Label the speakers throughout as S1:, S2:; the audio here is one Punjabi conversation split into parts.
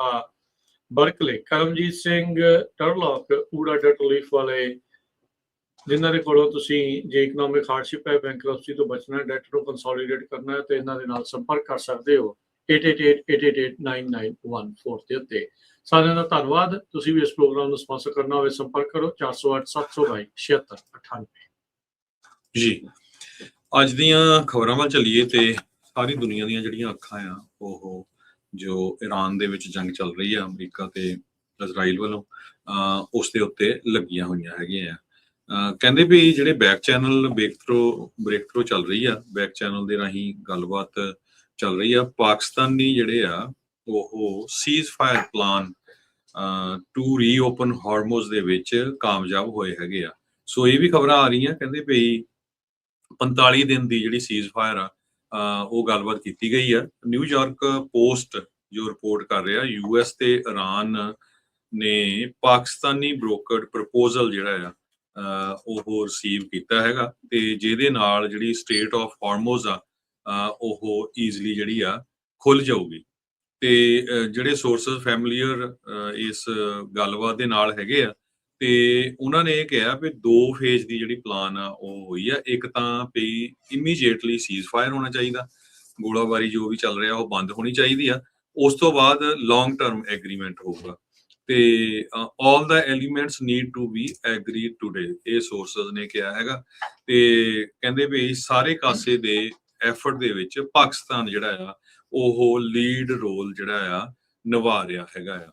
S1: ਹਾਂ ਬਰਕਲੇ ਕਰਮਜੀਤ ਸਿੰਘ ਟਰਲੌਕ ਊੜਾ ਡਟਲੀਫ ਵਾਲੇ ਜਿਨ੍ਹਾਂ ਦੇ ਕੋਲੋਂ ਤੁਸੀਂ ਜੇ ਇਕਨੋਮਿਕ ਹਾਰਡਸ਼ਿਪ ਹੈ ਬੈਂਕਰਪਸੀ ਤੋਂ ਬਚਣਾ ਹੈ ਡੈਟ ਨੂੰ ਕੰਸੋਲੀਡੇਟ ਕਰਨਾ ਹੈ ਤੇ ਇਹਨਾਂ ਦੇ ਨਾਲ ਸੰਪਰਕ ਕਰ ਸਕਦੇ ਹੋ 8888889914 ਦੇ ਉੱਤੇ। ਸਾਰਿਆਂ ਦਾ ਧੰਨਵਾਦ। ਤੁਸੀਂ ਵੀ ਇਸ ਪ੍ਰੋਗਰਾਮ ਨੂੰ ਸਪਾਂਸਰ ਕਰਨਾ ਹੋਵੇ ਸੰਪਰਕ ਕਰੋ 4087227698
S2: ਜੀ। ਅੱਜ ਦੀਆਂ ਖਬਰਾਂ ਵੱਲ ਚੱਲੀਏ ਤੇ ਸਾਰੀ ਦੁਨੀਆ ਦੀਆਂ ਜਿਹੜੀਆਂ ਅੱਖਾਂ ਆ ਉਹ ਜੋ ਈਰਾਨ ਦੇ ਵਿੱਚ ਜੰਗ ਚੱਲ ਰਹੀ ਆ ਅਮਰੀਕਾ ਤੇ ਇਜ਼ਰਾਈਲ ਵੱਲੋਂ ਉਸ ਦੇ ਉੱਤੇ ਲੱਗੀਆਂ ਹੋਈਆਂ ਹੈਗੀਆਂ ਆ। ਕਹਿੰਦੇ ਵੀ ਜਿਹੜੇ ਬੈਕ ਚੈਨਲ ਬ੍ਰੇਕ ਥਰੂ ਚੱਲ ਰਹੀ ਆ, ਬੈਕ ਚੈਨਲ ਦੇ ਰਾਹੀਂ ਗੱਲਬਾਤ ਚੱਲ ਰਹੀ ਆ। ਪਾਕਿਸਤਾਨੀ ਜਿਹੜੇ ਆ ਉਹ ceasefire plan to reopen Hormuz ਦੇ ਵਿੱਚ ਕਾਮਯਾਬ ਹੋਏ ਹੈਗੇ ਆ। ਸੋ ਇਹ ਵੀ ਖਬਰਾਂ ਆ ਰਹੀਆਂ, ਕਹਿੰਦੇ ਵੀ 45 ਦਿਨ ਦੀ ਜਿਹੜੀ ਸੀਜ਼ ਫਾਇਰ ਆ ਉਹ ਗੱਲਬਾਤ ਕੀਤੀ ਗਈ ਆ। ਨਿਊਯਾਰਕ ਪੋਸਟ ਜੋ ਰਿਪੋਰਟ ਕਰ ਰਿਹਾ US ਤੇ ਈਰਾਨ ਨੇ ਪਾਕਿਸਤਾਨੀ ਬ੍ਰੋਕਰਡ ਪ੍ਰਪੋਜ਼ਲ ਜਿਹੜਾ ਆ ਉਹ ਰਿਸੀਵ ਕੀਤਾ ਹੈਗਾ ਤੇ ਜਿਹਦੇ ਨਾਲ ਜਿਹੜੀ ਸਟੇਟ ਆਫ ਹਾਰਮੋਜ਼ ਆ ਉਹ ਈਜ਼ਲੀ ਜਿਹੜੀ ਆ ਖੁੱਲ ਜਾਊਗੀ। ਤੇ ਜਿਹੜੇ ਸੋਰਸਸ ਫੈਮਿਲੀਅਰ ਇਸ ਗੱਲਬਾਤ ਦੇ ਨਾਲ ਹੈਗੇ ਆ ਤੇ ਉਹਨਾਂ ਨੇ ਇਹ ਕਿਹਾ ਵੀ 2 ਫੇਜ਼ ਦੀ ਜਿਹੜੀ ਪਲਾਨ ਆ ਉਹ ਹੋਈ ਆ। ਇੱਕ ਤਾਂ ਵੀ ਇਮੀਡੀਏਟਲੀ ਸੀਜ਼ ਫਾਇਰ ਹੋਣਾ ਚਾਹੀਦਾ, ਗੋਲਾਬਾਰੀ ਜੋ ਵੀ ਚੱਲ ਰਿਹਾ ਉਹ ਬੰਦ ਹੋਣੀ ਚਾਹੀਦੀ ਆ। ਉਸ ਤੋਂ ਬਾਅਦ ਲੌਂਗ ਟਰਮ ਐਗਰੀਮੈਂਟ ਹੋਊਗਾ ਤੇ all the elements need to be agreed today, ਇਹ ਸੋਰਸਸ ਨੇ ਕਿਹਾ ਹੈਗਾ। ਤੇ ਕਹਿੰਦੇ ਵੀ ਸਾਰੇ ਕਾਸੇ ਦੇ ਐਫਰਟ ਦੇ ਵਿੱਚ ਪਾਕਿਸਤਾਨ ਜਿਹੜਾ ਆ ਉਹ ਲੀਡ ਰੋਲ ਜਿਹੜਾ ਆ ਨਿਭਾ ਰਿਹਾ ਹੈਗਾ ਆ।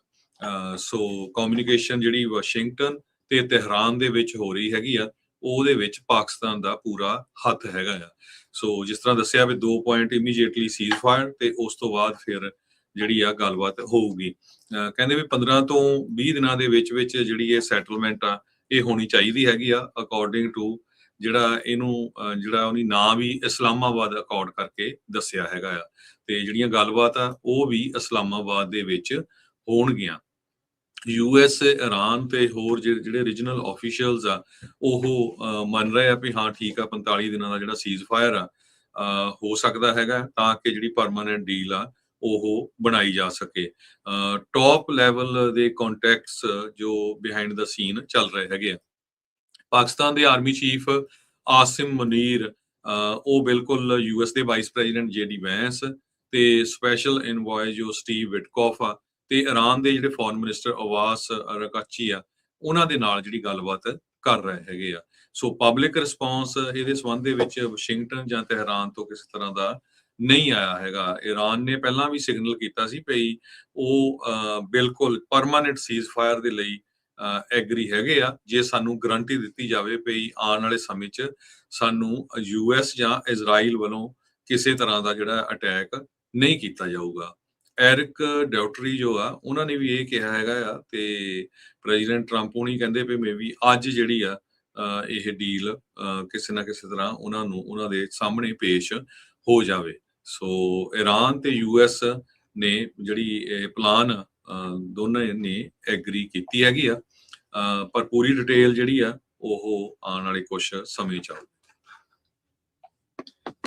S2: ਸੋ ਕਮਿਊਨੀਕੇਸ਼ਨ ਜਿਹੜੀ ਵਾਸ਼ਿੰਗਟਨ ਤੇ ਤਹਿਰਾਨ ਦੇ ਵਿੱਚ ਹੋ ਰਹੀ ਹੈਗੀ ਆ ਉਹਦੇ ਵਿੱਚ ਪਾਕਿਸਤਾਨ ਦਾ ਪੂਰਾ ਹੱਥ ਹੈਗਾ ਆ। ਸੋ ਜਿਸ ਤਰ੍ਹਾਂ ਦੱਸਿਆ ਵੀ 2 ਪੁਆਇੰਟ ਇਮੀਡੀਏਟਲੀ ਸੀਜ਼ ਫਾਇਰ ਤੇ ਉਸ ਤੋਂ ਬਾਅਦ ਫਿਰ ਜਿਹੜੀ ਆ ਗੱਲਬਾਤ ਹੋਊਗੀ। ਕਹਿੰਦੇ ਵੀ 15 ਤੋਂ 20 ਦਿਨਾਂ ਦੇ ਵਿੱਚ ਜਿਹੜੀ ਇਹ ਸੈਟਲਮੈਂਟ ਆ ਇਹ ਹੋਣੀ ਚਾਹੀਦੀ ਹੈਗੀ ਆ ਅਕੋਰਡਿੰਗ ਟੂ ਜਿਹੜਾ ਇਹਨੂੰ ਜਿਹੜਾ ਉਹਨੀ ਨਾਂ ਵੀ ਇਸਲਾਮਾਬਾਦ ਅਕੋਰਡ ਕਰਕੇ ਦੱਸਿਆ ਹੈਗਾ ਆ। ਤੇ ਜਿਹੜੀਆਂ ਗੱਲਬਾਤ ਆ ਉਹ ਵੀ ਇਸਲਾਮਾਬਾਦ ਦੇ ਵਿੱਚ ਹੋਣਗੀਆਂ। US ਈਰਾਨ ਤੇ ਹੋਰ ਜਿਹੜੇ ਰੀਜਨਲ ਆਫੀਸ਼ੀਅਲਸ ਆ ਉਹ ਮੰਨ ਰਹੇ ਆ ਵੀ ਹਾਂ ਠੀਕ ਆ 45 ਦਿਨਾਂ ਦਾ ਜਿਹੜਾ ਸੀਜ਼ ਫਾਇਰ ਆ ਹੋ ਸਕਦਾ ਹੈਗਾ ਤਾਂ ਕਿ ਜਿਹੜੀ ਪਰਮਾਨੈਂਟ ਡੀਲ ਆ ਉਹ ਬਣਾਈ ਜਾ ਸਕੇ। ਟੌਪ ਲੈਵਲ ਦੇ ਕੰਟੈਕਟਸ ਜੋ ਬਿਹਾਈਂਡ ਦਾ ਸੀਨ ਚੱਲ ਰਹੇ ਹੈਗੇ ਆ। ਪਾਕਿਸਤਾਨ ਦੇ ਆਰਮੀ ਚੀਫ ਆਸਿਮ ਮੁਨੀਰ ਉਹ ਬਿਲਕੁਲ US ਦੇ ਵਾਈਸ ਪ੍ਰੈਜ਼ੀਡੈਂਟ JD ਵੈਂਸ ਤੇ ਸਪੈਸ਼ਲ ਇਨਵੋਏ ਜੋ ਸਟੀਵ ਵਿਟਕੋਫ ਆ ਤੇ ਈਰਾਨ ਦੇ ਜਿਹੜੇ ਫੋਰਨ ਮਿਨਿਸਟਰ ਅਵਾਸ ਅਰਾਗਚੀ ਆ ਉਹਨਾਂ ਦੇ ਨਾਲ ਜਿਹੜੀ ਗੱਲਬਾਤ ਕਰ ਰਹੇ ਹੈਗੇ ਆ। ਸੋ ਪਬਲਿਕ ਰਿਸਪੌਂਸ ਇਹਦੇ ਸੰਬੰਧ ਦੇ ਵਿੱਚ ਵਾਸ਼ਿੰਗਟਨ ਜਾਂ ਤਹਿਰਾਨ ਤੋਂ ਕਿਸੇ ਤਰ੍ਹਾਂ ਦਾ ਨਹੀਂ ਆਇਆ ਹੈਗਾ। ਈਰਾਨ ਨੇ ਪਹਿਲਾਂ ਵੀ ਸਿਗਨਲ ਕੀਤਾ ਸੀ ਭਈ ਉਹ ਬਿਲਕੁਲ ਪਰਮਾਨੈਂਟ ਸੀਜ਼ ਫਾਇਰ ਦੇ ਲਈ ਐਗਰੀ ਹੈਗੇ ਆ ਜੇ ਸਾਨੂੰ ਗਰੰਟੀ ਦਿੱਤੀ ਜਾਵੇ ਭਈ ਆਉਣ ਵਾਲੇ ਸਮੇਂ 'ਚ ਸਾਨੂੰ US ਜਾਂ ਇਜ਼ਰਾਈਲ ਵੱਲੋਂ ਕਿਸੇ ਤਰ੍ਹਾਂ ਦਾ ਜਿਹੜਾ ਅਟੈਕ ਨਹੀਂ ਕੀਤਾ ਜਾਊਗਾ। ਐਰਿਕ ਡਾਊਟਰੀ ਜੋ ਆ ਉਹਨਾਂ ਨੇ ਵੀ ਇਹ ਕਿਹਾ ਹੈਗਾ ਆ ਤੇ ਪ੍ਰੈਜ਼ੀਡੈਂਟ ਟਰੰਪ ਹੁਣੀ ਕਹਿੰਦੇ ਵੀ ਮੇਬੀ ਅੱਜ ਜਿਹੜੀ ਆ ਇਹ ਡੀਲ ਕਿਸੇ ਨਾ ਕਿਸੇ ਤਰ੍ਹਾਂ ਉਹਨਾਂ ਦੇ ਸਾਹਮਣੇ ਪੇਸ਼ ਹੋ ਜਾਵੇ। ਸੋ ਈਰਾਨ ਤੇ US ਨੇ ਜਿਹੜੀ ਇਹ ਪਲਾਨ ਦੋਨਾਂ ਨੇ ਐਗਰੀ ਕੀਤੀ ਹੈਗੀ ਆ ਪਰ ਪੂਰੀ ਡਿਟੇਲ ਜਿਹੜੀ ਆ ਉਹ ਆਉਣ ਵਾਲੇ ਕੁਝ ਸਮੇਂ ਚ ਆਊ।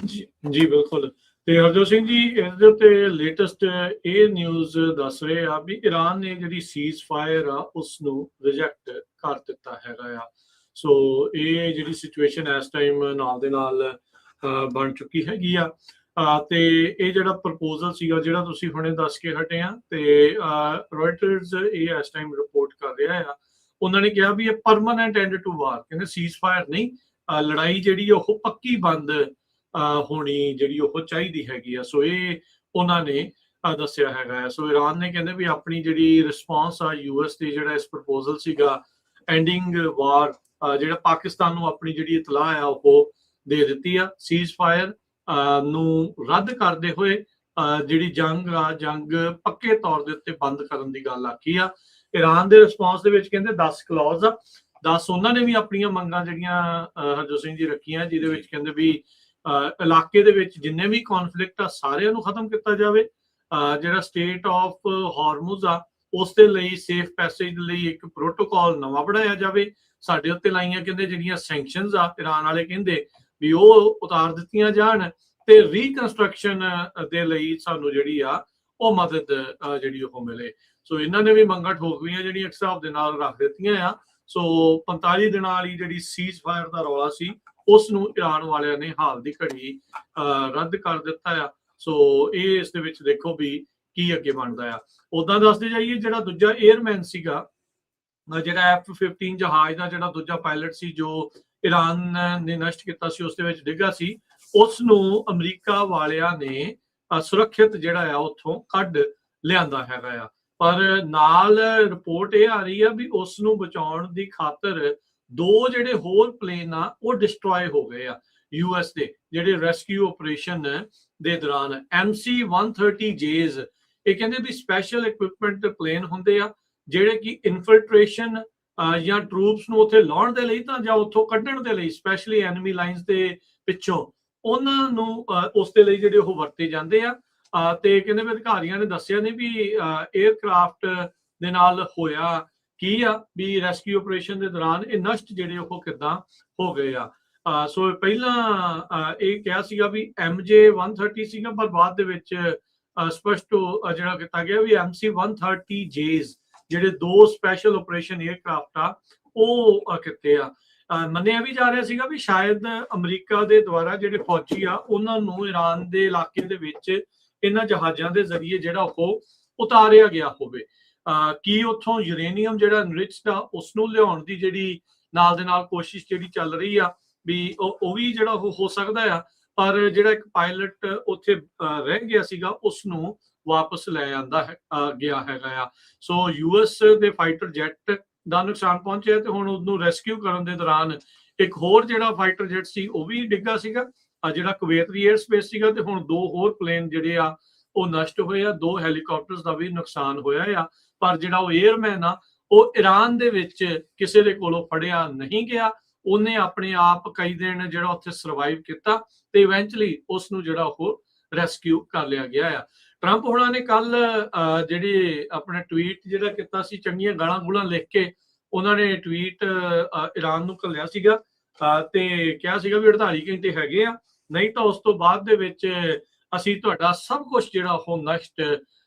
S1: ਜੀ ਬਿਲਕੁਲ। ਤੇ ਹਰਜੋਤ ਸਿੰਘ ਜੀ ਇਹਦੇ ਉੱਤੇ ਲੇਟੈਸਟ ਇਹ ਨਿਊਜ਼ ਦੱਸ ਰਹੇ ਆ ਵੀ ਈਰਾਨ ਨੇ ਜਿਹੜੀ ਸੀਜ਼ ਫਾਇਰ ਆ ਉਸ ਨੂੰ ਰਿਜੈਕਟ ਕਰ ਦਿੱਤਾ ਹੈਗਾ ਆ। ਸੋ ਇਹ ਜਿਹੜੀ ਸਿਚੁਏਸ਼ਨ ਇਸ ਟਾਈਮ ਨਾਲ ਦੇ ਨਾਲ ਬਣ ਚੁੱਕੀ ਹੈਗੀ ਆ ਤੇ ਇਹ ਜਿਹੜਾ ਪ੍ਰਪੋਜ਼ਲ ਸੀਗਾ ਜਿਹੜਾ ਤੁਸੀਂ ਹੁਣੇ ਦੱਸ ਕੇ ਹਟੇ ਆ ਤੇ ਰॉयटर्स ਇਹ ਇਸ ਟਾਈਮ ਰਿਪੋਰਟ ਕਰ ਰਿਹਾ ਆ। ਉਹਨਾਂ ਨੇ ਕਿਹਾ ਵੀ ਇਹ ਪਰਮਾਨੈਂਟ ਐਂਡ ਟੂ ਵਾਰ, ਕਹਿੰਦੇ ਸੀਜ਼ ਫਾਇਰ ਨਹੀਂ, ਲੜਾਈ ਜਿਹੜੀ ਉਹ ਪੱਕੀ ਬੰਦ ਹੋਣੀ ਜਿਹੜੀ ਉਹ ਚਾਹੀਦੀ ਹੈਗੀ ਆ। ਸੋ ਇਹ ਉਹਨਾਂ ਨੇ ਦੱਸਿਆ ਹੈਗਾ ਆ। ਸੋ ਈਰਾਨ ਨੇ ਕਹਿੰਦੇ ਵੀ ਆਪਣੀ ਜਿਹੜੀ ਰਿਸਪੌਂਸ ਆ US ਦੇ ਜਿਹੜਾ ਇਸ ਪ੍ਰਪੋਜ਼ਲ ਸੀਗਾ ਐਂਡਿੰਗ ਵਾਰ ਜਿਹੜਾ ਪਾਕਿਸਤਾਨ ਨੂੰ ਆਪਣੀ ਜਿਹੜੀ ਇਤਲਾਹ ਆ ਉਹ ਦੇ ਦਿੱਤੀ ਆ। ਸੀਜ਼ ਫਾਇਰ ਨੂੰ ਰੱਦ ਕਰਦੇ ਹੋਏ ਜਿਹੜੀ ਜੰਗ ਪੱਕੇ ਤੌਰ ਦੇ ਉੱਤੇ ਬੰਦ ਕਰਨ ਦੀ ਗੱਲ ਆਖੀ ਆ। ਈਰਾਨ ਦੇ ਰਿਸਪੌਂਸ ਦੇ ਵਿੱਚ ਕਹਿੰਦੇ 10 ਕਲੌਜ਼ ਆ, 10 ਉਹਨਾਂ ਨੇ ਵੀ ਆਪਣੀਆਂ ਮੰਗਾਂ ਜਿਹੜੀਆਂ ਹਰਜੋਤ ਸਿੰਘ ਜੀ ਰੱਖੀਆਂ ਜਿਹਦੇ ਵਿੱਚ ਕਹਿੰਦੇ ਵੀ ਇਲਾਕੇ ਦੇ ਵਿੱਚ ਜਿੰਨੇ ਵੀ ਕੌਨਫਲਿਕਟ ਆ ਸਾਰਿਆਂ ਨੂੰ ਖਤਮ ਕੀਤਾ ਜਾਵੇ। ਜਿਹੜਾ ਸਟੇਟ ਆਫ ਹਾਰਮੂਜ਼ ਆ ਉਸ ਦੇ ਲਈ ਸੇਫ ਪੈਸੇਜ ਲਈ ਇੱਕ ਪ੍ਰੋਟੋਕਾਲ ਨਵਾਂ ਬਣਾਇਆ ਜਾਵੇ। ਸਾਡੇ ਉੱਤੇ ਲਾਈਆਂ ਕਹਿੰਦੇ ਜਿਹੜੀਆਂ ਸੈਂਕਸ਼ਨਸ ਆ ਈਰਾਨ ਵਾਲੇ ਕਹਿੰਦੇ ਵੀ ਉਹ ਉਤਾਰ ਦਿੱਤੀਆਂ ਜਾਣ ਤੇ ਰੀਕਨਸਟਰਕਸ਼ਨ ਦੇ ਲਈ ਸਾਨੂੰ ਜਿਹੜੀ ਆ ਉਹ ਮਦਦ ਜਿਹੜੀ ਉਹ ਮਿਲੇ। ਸੋ ਇਹਨਾਂ ਨੇ ਵੀ ਮੰਗਾਂ ਠੋਕਵੀਆਂ ਜਿਹੜੀਆਂ ਇੱਕ ਹਿਸਾਬ ਦੇ ਨਾਲ ਰੱਖ ਦਿੱਤੀਆਂ ਆ। ਸੋ 45 ਦਿਨਾਂ ਵਾਲੀ ਜਿਹੜੀ ਸੀਜ਼ ਫਾਇਰ ਦਾ ਰੌਲਾ ਸੀ ਉਸ ਨੂੰ ਈਰਾਨ ਵਾਲਿਆਂ ਨੇ ਹਾਲ ਦੀ ਘੜੀ ਰੱਦ ਕਰ ਦਿੱਤਾ ਆ। ਸੋ ਇਹ ਇਸ ਦੇ ਵਿੱਚ ਦੇਖੋ ਵੀ ਕੀ ਅੱਗੇ ਬਣਦਾ ਆ। ਉਦਾਂ ਦੱਸਦੇ ਜਾਈਏ ਜਿਹੜਾ ਦੂਜਾ 에ਅਰਮੈਨ ਸੀਗਾ, ਜਿਹੜਾ F-15 ਜਹਾਜ਼ ਦਾ ਜਿਹੜਾ ਦੂਜਾ ਪਾਇਲਟ ਸੀ ਜੋ ਈਰਾਨ ਨੇ ਨਸ਼ਟ ਕੀਤਾ ਸੀ, ਉਸ ਦੇ ਵਿੱਚ ਡਿੱਗਾ ਸੀ, ਉਸ ਨੂੰ ਅਮਰੀਕਾ ਵਾਲਿਆਂ ਨੇ ਸੁਰੱਖਿਅਤ ਜਿਹੜਾ ਆ ਉੱਥੋਂ ਕੱਢ ਲਿਆਂਦਾ ਹੈਗਾ ਆ। ਪਰ ਨਾਲ ਰਿਪੋਰਟ ਇਹ ਆ ਰਹੀ ਆ ਵੀ ਉਸ ਨੂੰ ਬਚਾਉਣ ਦੀ ਖਾਤਰ 2 ਜਿਹੜੇ ਹੋਰ ਪਲੇਨ ਆ ਉਹ ਡਿਸਟਰੋਏ ਹੋ ਗਏ ਆ US ਦੇ ਜਿਹੜੇ ਰੈਸਕਿਊ ਆਪਰੇਸ਼ਨ ਦੇ ਦੌਰਾਨ। MC-130Js ਇਹ ਕਹਿੰਦੇ ਵੀ ਸਪੈਸ਼ਲ ਇਕਵਿਪਮੈਂਟ ਪਲੇਨ ਹੁੰਦੇ ਆ ਜਿਹੜੇ ਕਿ ਇਨਫਿਲਟ੍ਰੇਸ਼ਨ ਜਾਂ ਟਰੂਪਸ ਨੂੰ ਉੱਥੇ ਲਾਉਣ ਦੇ ਲਈ ਤਾਂ ਜਾਂ ਉੱਥੋਂ ਕੱਢਣ ਦੇ ਲਈ, ਸਪੈਸ਼ਲੀ ਐਨਮੀ ਲਾਈਨਸ ਦੇ ਪਿੱਛੋਂ, ਉਹਨਾਂ ਨੂੰ ਉਸ ਦੇ ਲਈ ਜਿਹੜੇ ਉਹ ਵਰਤੇ ਜਾਂਦੇ ਆ। ਤੇ ਕਹਿੰਦੇ ਵੀ ਅਧਿਕਾਰੀਆਂ ਨੇ ਦੱਸਿਆ ਨੇ ਵੀ 에ਅਰਕ੍ਰਾਫਟ ਦੇ ਨਾਲ ਹੋਇਆ ਕੀ ਆ ਵੀ ਰੈਸਕਿਊ ਆਪਰੇਸ਼ਨ ਦੇ ਦੌਰਾਨ ਇਹ ਨਸ਼ਟ ਜਿਹੜੇ ਉਹ ਕਿੱਦਾਂ ਹੋ ਗਏ ਆ। ਸੋ ਪਹਿਲਾਂ ਇਹ ਕਿਹਾ ਸੀਗਾ ਵੀ MJ-130 ਸੀਗਾ, ਪਰ ਬਾਅਦ ਦੇ ਵਿੱਚ ਸਪਸ਼ਟ ਜਿਹੜਾ ਕੀਤਾ ਗਿਆ ਵੀ MC-130Js ਜਿਹੜੇ 2 ਸਪੈਸ਼ਲ ਆਪਰੇਸ਼ਨ 에ਅਰਕ੍ਰਾਫਟ ਆ ਉਹ ਕੀਤੇ ਆ। ਮੰਨਿਆ ਵੀ ਜਾ ਰਿਹਾ ਸੀਗਾ ਵੀ ਸ਼ਾਇਦ ਅਮਰੀਕਾ ਦੇ ਦੁਆਰਾ ਜਿਹੜੇ ਫੌਜੀ ਆ ਉਹਨਾਂ ਨੂੰ ਈਰਾਨ ਦੇ ਇਲਾਕੇ ਦੇ ਵਿੱਚ ਇਹਨਾਂ ਜਹਾਜ਼ਾਂ ਦੇ ਜ਼ਰੀਏ ਜਿਹੜਾ ਉਹ ਉਤਾਰਿਆ ਗਿਆ ਹੋਵੇ। ਕੀ ਉੱਥੋਂ ਯੂਰੇਨੀਅਮ ਜਿਹੜਾ ਇਨਰਿਚਡ ਆ ਉਸ ਨੂੰ ਲਿਆਉਣ ਦੀ ਜਿਹੜੀ ਨਾਲ ਦੇ ਨਾਲ ਕੋਸ਼ਿਸ਼ ਜਿਹੜੀ ਚੱਲ ਰਹੀ ਆ ਵੀ ਉਹ ਵੀ ਜਿਹੜਾ ਉਹ ਹੋ ਸਕਦਾ ਆ। ਪਰ ਜਿਹੜਾ ਇੱਕ ਪਾਇਲਟ ਉੱਥੇ ਰਹਿ ਗਿਆ ਸੀਗਾ ਉਸ ਨੂੰ ਵਾਪਸ ਲੈ ਆਂਦਾ ਗਿਆ ਹੈਗਾ ਆ। ਸੋ US ਦੇ ਫਾਈਟਰ ਜੈਟ ਦਾ ਨੁਕਸਾਨ ਪਹੁੰਚਿਆ ਤੇ ਹੁਣ ਉਹਨੂੰ ਰੈਸਕਿਊ ਕਰਨ ਦੇ ਦੌਰਾਨ ਇੱਕ ਹੋਰ ਜਿਹੜਾ ਫਾਈਟਰ ਜੈਟ ਸੀ ਉਹ ਵੀ ਡਿੱਗਾ ਸੀਗਾ, ਜਿਹੜਾ ਕੁਵੈਤ ਦੀ 에ਅਰ ਸਪੇਸ ਸੀਗਾ। ਤੇ ਹੁਣ 2 ਹੋਰ ਪਲੇਨ ਜਿਹੜੇ ਆ ਉਹ ਨਸ਼ਟ ਹੋਏ ਆ, 2 ਹੈਲੀਕਾਪਟਰਸ ਦਾ ਵੀ ਨੁਕਸਾਨ ਹੋਇਆ ਆ। ਪਰ ਜਿਹੜਾ ਉਹ 에ਅਰਮੈਨ ਆ ਉਹ ਈਰਾਨ ਦੇ ਵਿੱਚ ਕਿਸੇ ਦੇ ਕੋਲੋਂ ਫੜਿਆ ਨਹੀਂ ਗਿਆ। ਉਹਨੇ ਆਪਣੇ ਆਪ ਕਈ ਦਿਨ ਜਿਹੜਾ ਉੱਥੇ ਸਰਵਾਈਵ ਕੀਤਾ ਤੇ ਇਵੈਂਚੁਅਲੀ ਉਸ ਨੂੰ ਜਿਹੜਾ ਉਹ ਰੈਸਕਿਊ ਕਰ ਲਿਆ ਗਿਆ ਆ। ਟਰੰਪ ਹੋਣਾ ਨੇ ਕੱਲ ਜਿਹੜੇ ਆਪਣੇ ਟਵੀਟ ਜਿਹੜਾ ਕੀਤਾ ਸੀ, ਚੰਗੀਆਂ ਗਾਲਾਂ ਗੂਲਾਂ ਲਿਖ ਕੇ ਉਹਨਾਂ ਨੇ ਟਵੀਟ ਈਰਾਨ ਨੂੰ ਘੱਲਿਆ ਸੀਗਾ ਤੇ ਕਿਹਾ ਸੀਗਾ ਵੀ 48 ਘੰਟੇ ਹੈਗੇ ਆ, ਨਹੀਂ ਤਾਂ ਉਸ ਤੋਂ ਬਾਅਦ ਦੇ ਵਿੱਚ ਅਸੀਂ ਤੁਹਾਡਾ ਸਭ ਕੁਝ ਜਿਹੜਾ ਉਹ ਨਸ਼ਟ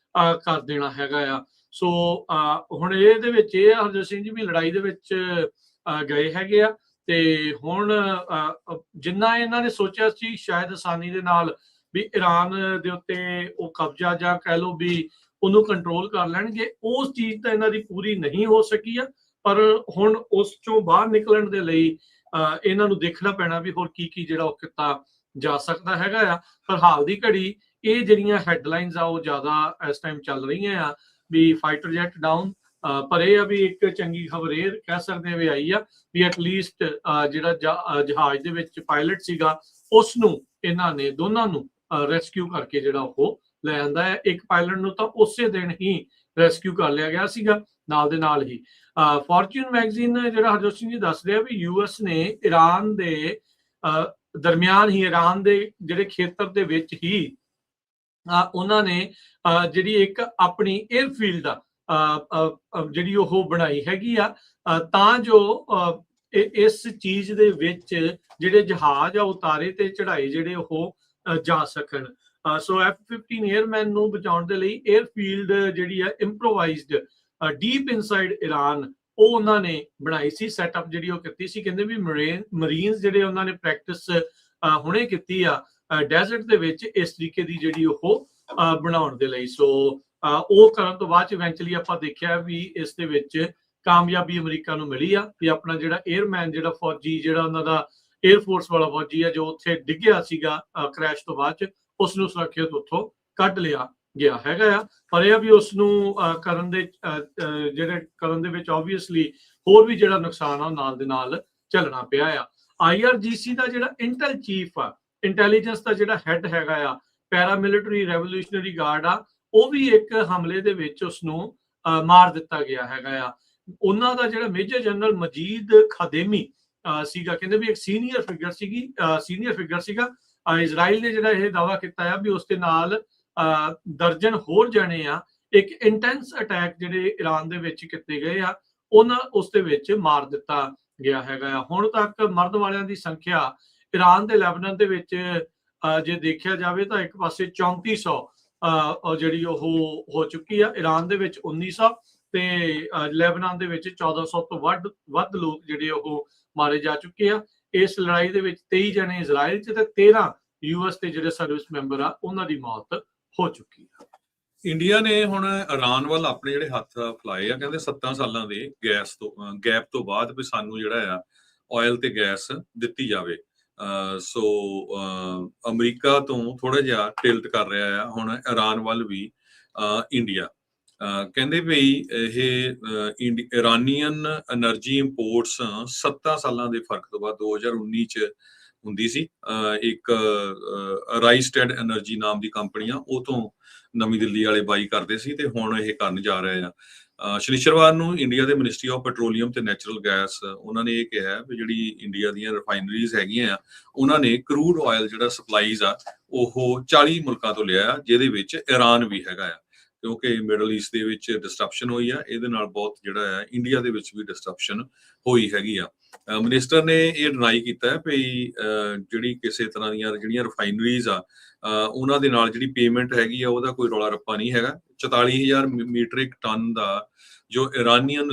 S1: ਕਰ ਦੇਣਾ ਹੈਗਾ ਆ। ਸੋ ਹੁਣ ਇਹਦੇ ਵਿੱਚ ਇਹ ਆ ਹਰਜੋਤ ਸਿੰਘ ਜੀ ਵੀ ਲੜਾਈ ਦੇ ਵਿੱਚ ਗਏ ਹੈਗੇ ਆ ਤੇ ਹੁਣ ਜਿੰਨਾ ਇਹਨਾਂ ਨੇ ਸੋਚਿਆ ਸੀ ਸ਼ਾਇਦ ਆਸਾਨੀ ਦੇ ਨਾਲ ਵੀ ਈਰਾਨ ਦੇ ਉੱਤੇ ਉਹ ਕਬਜ਼ਾ ਜਾਂ ਕਹਿ ਲਓ ਵੀ ਉਹਨੂੰ ਕੰਟਰੋਲ ਕਰ ਲੈਣਗੇ, ਉਸ ਚੀਜ਼ ਤਾਂ ਇਹਨਾਂ ਦੀ ਪੂਰੀ ਨਹੀਂ ਹੋ ਸਕੀ ਆ। ਪਰ ਹੁਣ ਉਸ ਚੋਂ ਬਾਹਰ ਨਿਕਲਣ ਦੇ ਲਈ ਇਹਨਾਂ ਨੂੰ ਦੇਖਣਾ ਪੈਣਾ ਵੀ ਹੋਰ ਕੀ ਜਿਹੜਾ ਉਹ ਕੀਤਾ ਜਾ ਸਕਦਾ ਹੈਗਾ ਆ। ਪਰ ਹਾਲ ਦੀ ਘੜੀ ਇਹ ਜਿਹੜੀਆਂ ਹੈਡਲਾਈਨਸ ਆ ਉਹ ਜ਼ਿਆਦਾ ਇਸ ਟਾਈਮ ਚੱਲ ਰਹੀਆਂ ਆ ਵੀ ਫਾਈਟਰ ਜੈਟ ਡਾਊਨ। ਪਰ ਇਹ ਆ ਵੀ ਇੱਕ ਚੰਗੀ ਖਬਰ ਇਹ ਕਹਿ ਸਕਦੇ ਵੀ ਆਈ ਆ ਵੀ ਐਟਲੀਸਟ ਜਿਹੜਾ ਜਹਾਜ਼ ਦੇ ਵਿੱਚ ਪਾਇਲਟ ਸੀਗਾ ਉਸ ਨੂੰ ਇਹਨਾਂ ਨੇ ਦੋਨਾਂ ਨੂੰ ਰੈਸਕਿਊ ਕਰਕੇ ਜਿਹੜਾ ਉਹ ਲੈ ਆਂਦਾ ਹੈ। ਇੱਕ ਪਾਇਲਟ ਨੂੰ ਤਾਂ ਉਸੇ ਦਿਨ ਹੀ ਰੈਸਕਿਊ ਕਰ ਲਿਆ ਗਿਆ ਸੀਗਾ ਨਾਲ ਦੇ ਨਾਲ ਹੀ। ਫੋਰਚੂਨ ਮੈਗਜ਼ੀਨ ਜਿਹੜਾ ਹਰਜੋਤ ਸਿੰਘ ਜੀ ਦੱਸ ਰਿਹਾ ਵੀ US ਨੇ ਈਰਾਨ ਦੇ ਦਰਮਿਆਨ ਹੀ, ਈਰਾਨ ਦੇ ਜਿਹੜੇ ਖੇਤਰ ਦੇ ਵਿੱਚ ਹੀ ਉਹਨਾਂ ਨੇ ਜਿਹੜੀ ਇੱਕ ਆਪਣੀ 에ਅਰਫੀਲਡ ਜਿਹੜੀ ਉਹ ਬਣਾਈ ਹੈਗੀ ਆ ਤਾਂ ਜੋ ਇਸ ਚੀਜ਼ ਦੇ ਵਿੱਚ ਜਿਹੜੇ ਜਹਾਜ਼ ਆ ਉਤਾਰੇ ਤੇ ਚੜਾਏ ਜਿਹੜੇ ਉਹ ਜਾ ਸਕਣ। ਸੋ F-15 에ਅਰਮੈਨ ਨੂੰ ਬਚਾਉਣ ਦੇ ਲਈ 에ਅਰਫੀਲਡ ਜਿਹੜੀ ਆ ਇੰਪਰੋਵਾਈਜ਼ਡ ਡੀਪ ਇਨਸਾਈਡ ਈਰਾਨ ਉਹ ਉਹਨਾਂ ਨੇ ਬਣਾਈ ਸੀ, ਸੈਟਅਪ ਜਿਹੜੀ ਉਹ ਕੀਤੀ ਸੀ। ਕਹਿੰਦੇ ਵੀ ਮਰੀਨਸ ਜਿਹੜੇ ਉਹਨਾਂ ਨੇ ਪ੍ਰੈਕਟਿਸ ਹੁਣੇ ਕੀਤੀ ਆ ਡੈਜ਼ਰਟ ਦੇ ਵਿੱਚ ਇਸ ਤਰੀਕੇ ਦੀ ਜਿਹੜੀ ਉਹ ਬਣਾਉਣ ਦੇ ਲਈ। ਸੋ ਉਹ ਕਰਨ ਤੋਂ ਬਾਅਦ ਇਵੈਂਚੁਅਲੀ ਆਪਾਂ ਦੇਖਿਆ ਵੀ ਇਸ ਦੇ ਵਿੱਚ ਕਾਮਯਾਬੀ ਅਮਰੀਕਾ ਨੂੰ ਮਿਲੀ ਆ ਵੀ ਆਪਣਾ ਜਿਹੜਾ 에ਅਰਮੈਨ ਜਿਹੜਾ ਫੌਜੀ ਜਿਹੜਾ ਉਹਨਾਂ ਦਾ 에ਅਰਫੋਰਸ ਵਾਲਾ ਫੌਜੀ ਆ ਜੋ ਉੱਥੇ ਡਿੱਗਿਆ ਸੀਗਾ ਕ੍ਰੈਸ਼ ਤੋਂ ਬਾਅਦ ਚ, ਉਸ ਨੂੰ ਸੁਰੱਖਿਅਤ ਉੱਥੋਂ ਕੱਢ ਲਿਆ ਗਿਆ ਹੈਗਾ ਆ। ਪਰ ਇਹ ਵੀ ਉਸ ਨੂੰ ਕਰਨ ਦੇ ਵਿੱਚ ਆਬਵੀਅਸਲੀ ਹੋਰ ਵੀ ਜਿਹੜਾ ਨੁਕਸਾਨ ਆ ਨਾਲ ਦੇ ਨਾਲ ਚੱਲਣਾ ਪਿਆ ਆ। IRGC ਦਾ ਜਿਹੜਾ ਇੰਟੈਲ ਚੀਫ ਆ, ਇੰਟੈਲੀਜੈਂਸ ਦਾ ਜਿਹੜਾ ਹੈਡ ਹੈਗਾ ਆ, ਪੈਰਾਮਿਲਟਰੀ ਰੈਵੋਲੂਸ਼ਨਰੀ ਗਾਰਡ ਆ, ਉਹ ਵੀ ਇੱਕ ਹਮਲੇ ਦੇ ਵਿੱਚ ਉਸ ਨੂੰ ਮਾਰ ਦਿੱਤਾ ਗਿਆ ਹੈਗਾ ਆ। ਉਹਨਾਂ ਦਾ ਜਿਹੜਾ ਮੇਜਰ ਜਨਰਲ ਮਜੀਦ ਖਾਦੇਮੀ ਸੀਗਾ, ਕਹਿੰਦੇ ਵੀ ਇੱਕ ਸੀਨੀਅਰ ਫਿਗਰ ਸੀਗਾ। ਇਜ਼ਰਾਈਲ ਨੇ ਜਿਹੜਾ ਇਹ ਦਾਅਵਾ ਕੀਤਾ ਆ ਵੀ ਉਸ ਦੇ ਨਾਲ ਦਰਜਨ ਹੋਰ ਜਣੇ ਆ ਇੱਕ ਇੰਟੈਂਸ ਅਟੈਕ ਜਿਹੜੇ ਈਰਾਨ ਦੇ ਵਿੱਚ ਕੀਤੇ ਗਏ ਆ ਉਹਨਾਂ ਉਸ ਦੇ ਵਿੱਚ ਮਾਰ ਦਿੱਤਾ ਗਿਆ ਹੈਗਾ ਆ। ਹੁਣ ਤੱਕ ਮਰਨ ਵਾਲਿਆਂ ਦੀ ਸੰਖਿਆ ਈਰਾਨ ਦੇ ਲੈਬਨਾਨ ਦੇ ਵਿੱਚ ਜੇ ਦੇਖਿਆ ਜਾਵੇ ਤਾਂ ਇੱਕ ਪਾਸੇ 3400 ਜਿਹੜੀ ਉਹ ਹੋ ਚੁੱਕੀ ਆ। ਈਰਾਨ ਦੇ ਵਿੱਚ 1900 ਤੇ ਲੈਬਨਾਨ ਦੇ ਵਿੱਚ 1400 ਤੋਂ ਵੱਧ ਲੋਕ ਜਿਹੜੇ ਉਹ ਮਾਰੇ ਜਾ ਚੁੱਕੇ ਆ। ਇਸ ਲੜਾਈ ਦੇ ਵਿੱਚ 23 ਜਣੇ ਇਜ਼ਰਾਈਲ 'ਚ ਤੇ 13 US ਦੇ ਜਿਹੜੇ ਸਰਵਿਸ ਮੈਂਬਰ ਆ ਉਹਨਾਂ ਦੀ ਮੌਤ ਹੋ ਚੁੱਕੀ ਆ।
S2: ਇੰਡੀਆ ਨੇ ਹੁਣ ਇਰਾਨ ਵੱਲ ਆਪਣੇ ਜਿਹੜੇ ਹੱਥ ਫੈਲਾਏ ਆ, ਕਹਿੰਦੇ 7 ਸਾਲਾਂ ਦੇ ਗੈਪ ਤੋਂ ਬਾਅਦ ਵੀ ਸਾਨੂੰ ਜਿਹੜਾ ਆ ਆਇਲ ਤੇ ਗੈਸ ਦਿੱਤੀ ਜਾਵੇ। ਸੋ ਅਮਰੀਕਾ ਤੋਂ ਥੋੜਾ ਜਿਹਾ ਟਿਲਟ ਕਰ ਰਿਹਾ ਆ ਹੁਣ ਇਰਾਨ ਵੱਲ ਵੀ ਇੰਡੀਆ। ਕਹਿੰਦੇ ਵੀ ਇਹ ਇਰਾਨੀਅਨ એનર્ਜੀ ਇੰਪੋਰਟਸ 7 ਸਾਲਾਂ ਦੇ ਫਰਕ ਤੋਂ ਬਾਅਦ 2019 ਚ ਹੁੰਦੀ ਸੀ। ਇੱਕ ਰਾਈਸਟੈਡ એનર્ਜੀ ਨਾਮ ਦੀ ਕੰਪਨੀ ਆ, ਉਹ ਤੋਂ ਨਵੀਂ ਦਿੱਲੀ ਵਾਲੇ ਬਾਈ ਕਰਦੇ ਸੀ ਤੇ ਹੁਣ ਇਹ ਕਰਨ ਜਾ ਰਹੇ ਆ। ਸ਼ਨੀਚਰਵਾਰ ਨੂੰ ਇੰਡੀਆ ਦੇ ਮਿਨਿਸਟਰੀ ਆਫ ਪੈਟਰੋਲੀਅਮ ਤੇ ਨੈਚੁਰਲ ਗੈਸ ਉਹਨਾਂ ਨੇ ਇਹ ਕਿਹਾ ਵੀ ਜਿਹੜੀ ਇੰਡੀਆ ਦੀਆਂ ਰਿਫਾਈਨਰੀਜ਼ ਹੈਗੀਆਂ ਆ ਉਹਨਾਂ ਨੇ ਕਰੂਡ ਆਇਲ ਜਿਹੜਾ ਸਪਲਾਈਜ਼ ਆ ਉਹ 40 ਮੁਲਕਾਂ ਤੋਂ ਲਿਆ, ਜਿਹਦੇ ਵਿੱਚ ਈਰਾਨ ਵੀ ਹੈਗਾ ਆ, ਕਿਉਂਕਿ ਮਿਡਲ ਈਸਟ ਦੇ ਵਿੱਚ ਡਿਸਟਰਪਸ਼ਨ ਹੋਈ ਆ। ਇਹਦੇ ਨਾਲ ਬਹੁਤ ਜਿਹੜਾ ਆ ਇੰਡੀਆ ਦੇ ਵਿੱਚ ਵੀ ਡਿਸਟਰਪਸ਼ਨ ਹੋਈ ਹੈਗੀ ਆ। ਮਿਨਿਸਟਰ ਨੇ ਇਹ ਡਿਨਾਈ ਕੀਤਾ ਹੈ ਵੀ ਜਿਹੜੀ ਕਿਸੇ ਤਰ੍ਹਾਂ ਦੀਆਂ ਜਿਹੜੀਆਂ ਰਿਫਾਈਨਰੀਜ਼ ਆ ਉਹਨਾਂ ਦੇ ਨਾਲ ਜਿਹੜੀ ਪੇਮੈਂਟ ਹੈਗੀ ਆ ਉਹਦਾ ਕੋਈ ਰੌਲਾ ਰੱਪਾ ਨਹੀਂ ਹੈਗਾ। 44,000 ਮੀਟ੍ਰਿਕ ਟਨ ਦਾ ਜੋ ਇਰਾਨੀਅਨ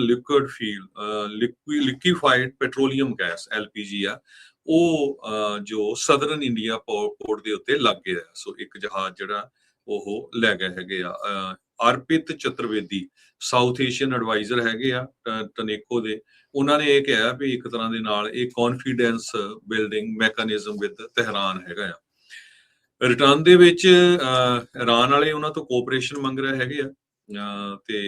S2: ਲਿਕੁਇਫਾਈਡ ਪੈਟਰੋਲੀਅਮ ਗੈਸ LPG ਆ ਉਹ ਜੋ ਸਦਰਨ ਇੰਡੀਆ ਪੋਰਟ ਦੇ ਉੱਤੇ ਲੱਗ ਗਿਆ। ਸੋ ਇੱਕ ਜਹਾਜ਼ ਜਿਹੜਾ ਉਹ ਲੈ ਗਏ ਹੈਗੇ ਆ। ਅਰਪਿਤ ਚਤੁਰਵੇਦੀ ਸਾਊਥ ਏਸ਼ੀਅਨ ਐਡਵਾਈਜ਼ਰ ਹੈਗੇ ਆ ਟਨੇਕੋ ਦੇ, ਉਹਨਾਂ ਨੇ ਇਹ ਕਿਹਾ ਵੀ ਇੱਕ ਤਰ੍ਹਾਂ ਦੇ ਨਾਲ ਇਹ confidence building mechanism with Tehran ਹੈਗਾ ਆ। ਰਿਟਰਨ ਦੇ ਵਿੱਚ ਇਰਾਨ ਵਾਲੇ ਉਹਨਾਂ ਤੋਂ ਕੋਆਪਰੇਸ਼ਨ ਮੰਗ ਰਹੇ ਹੈਗੇ ਆ ਤੇ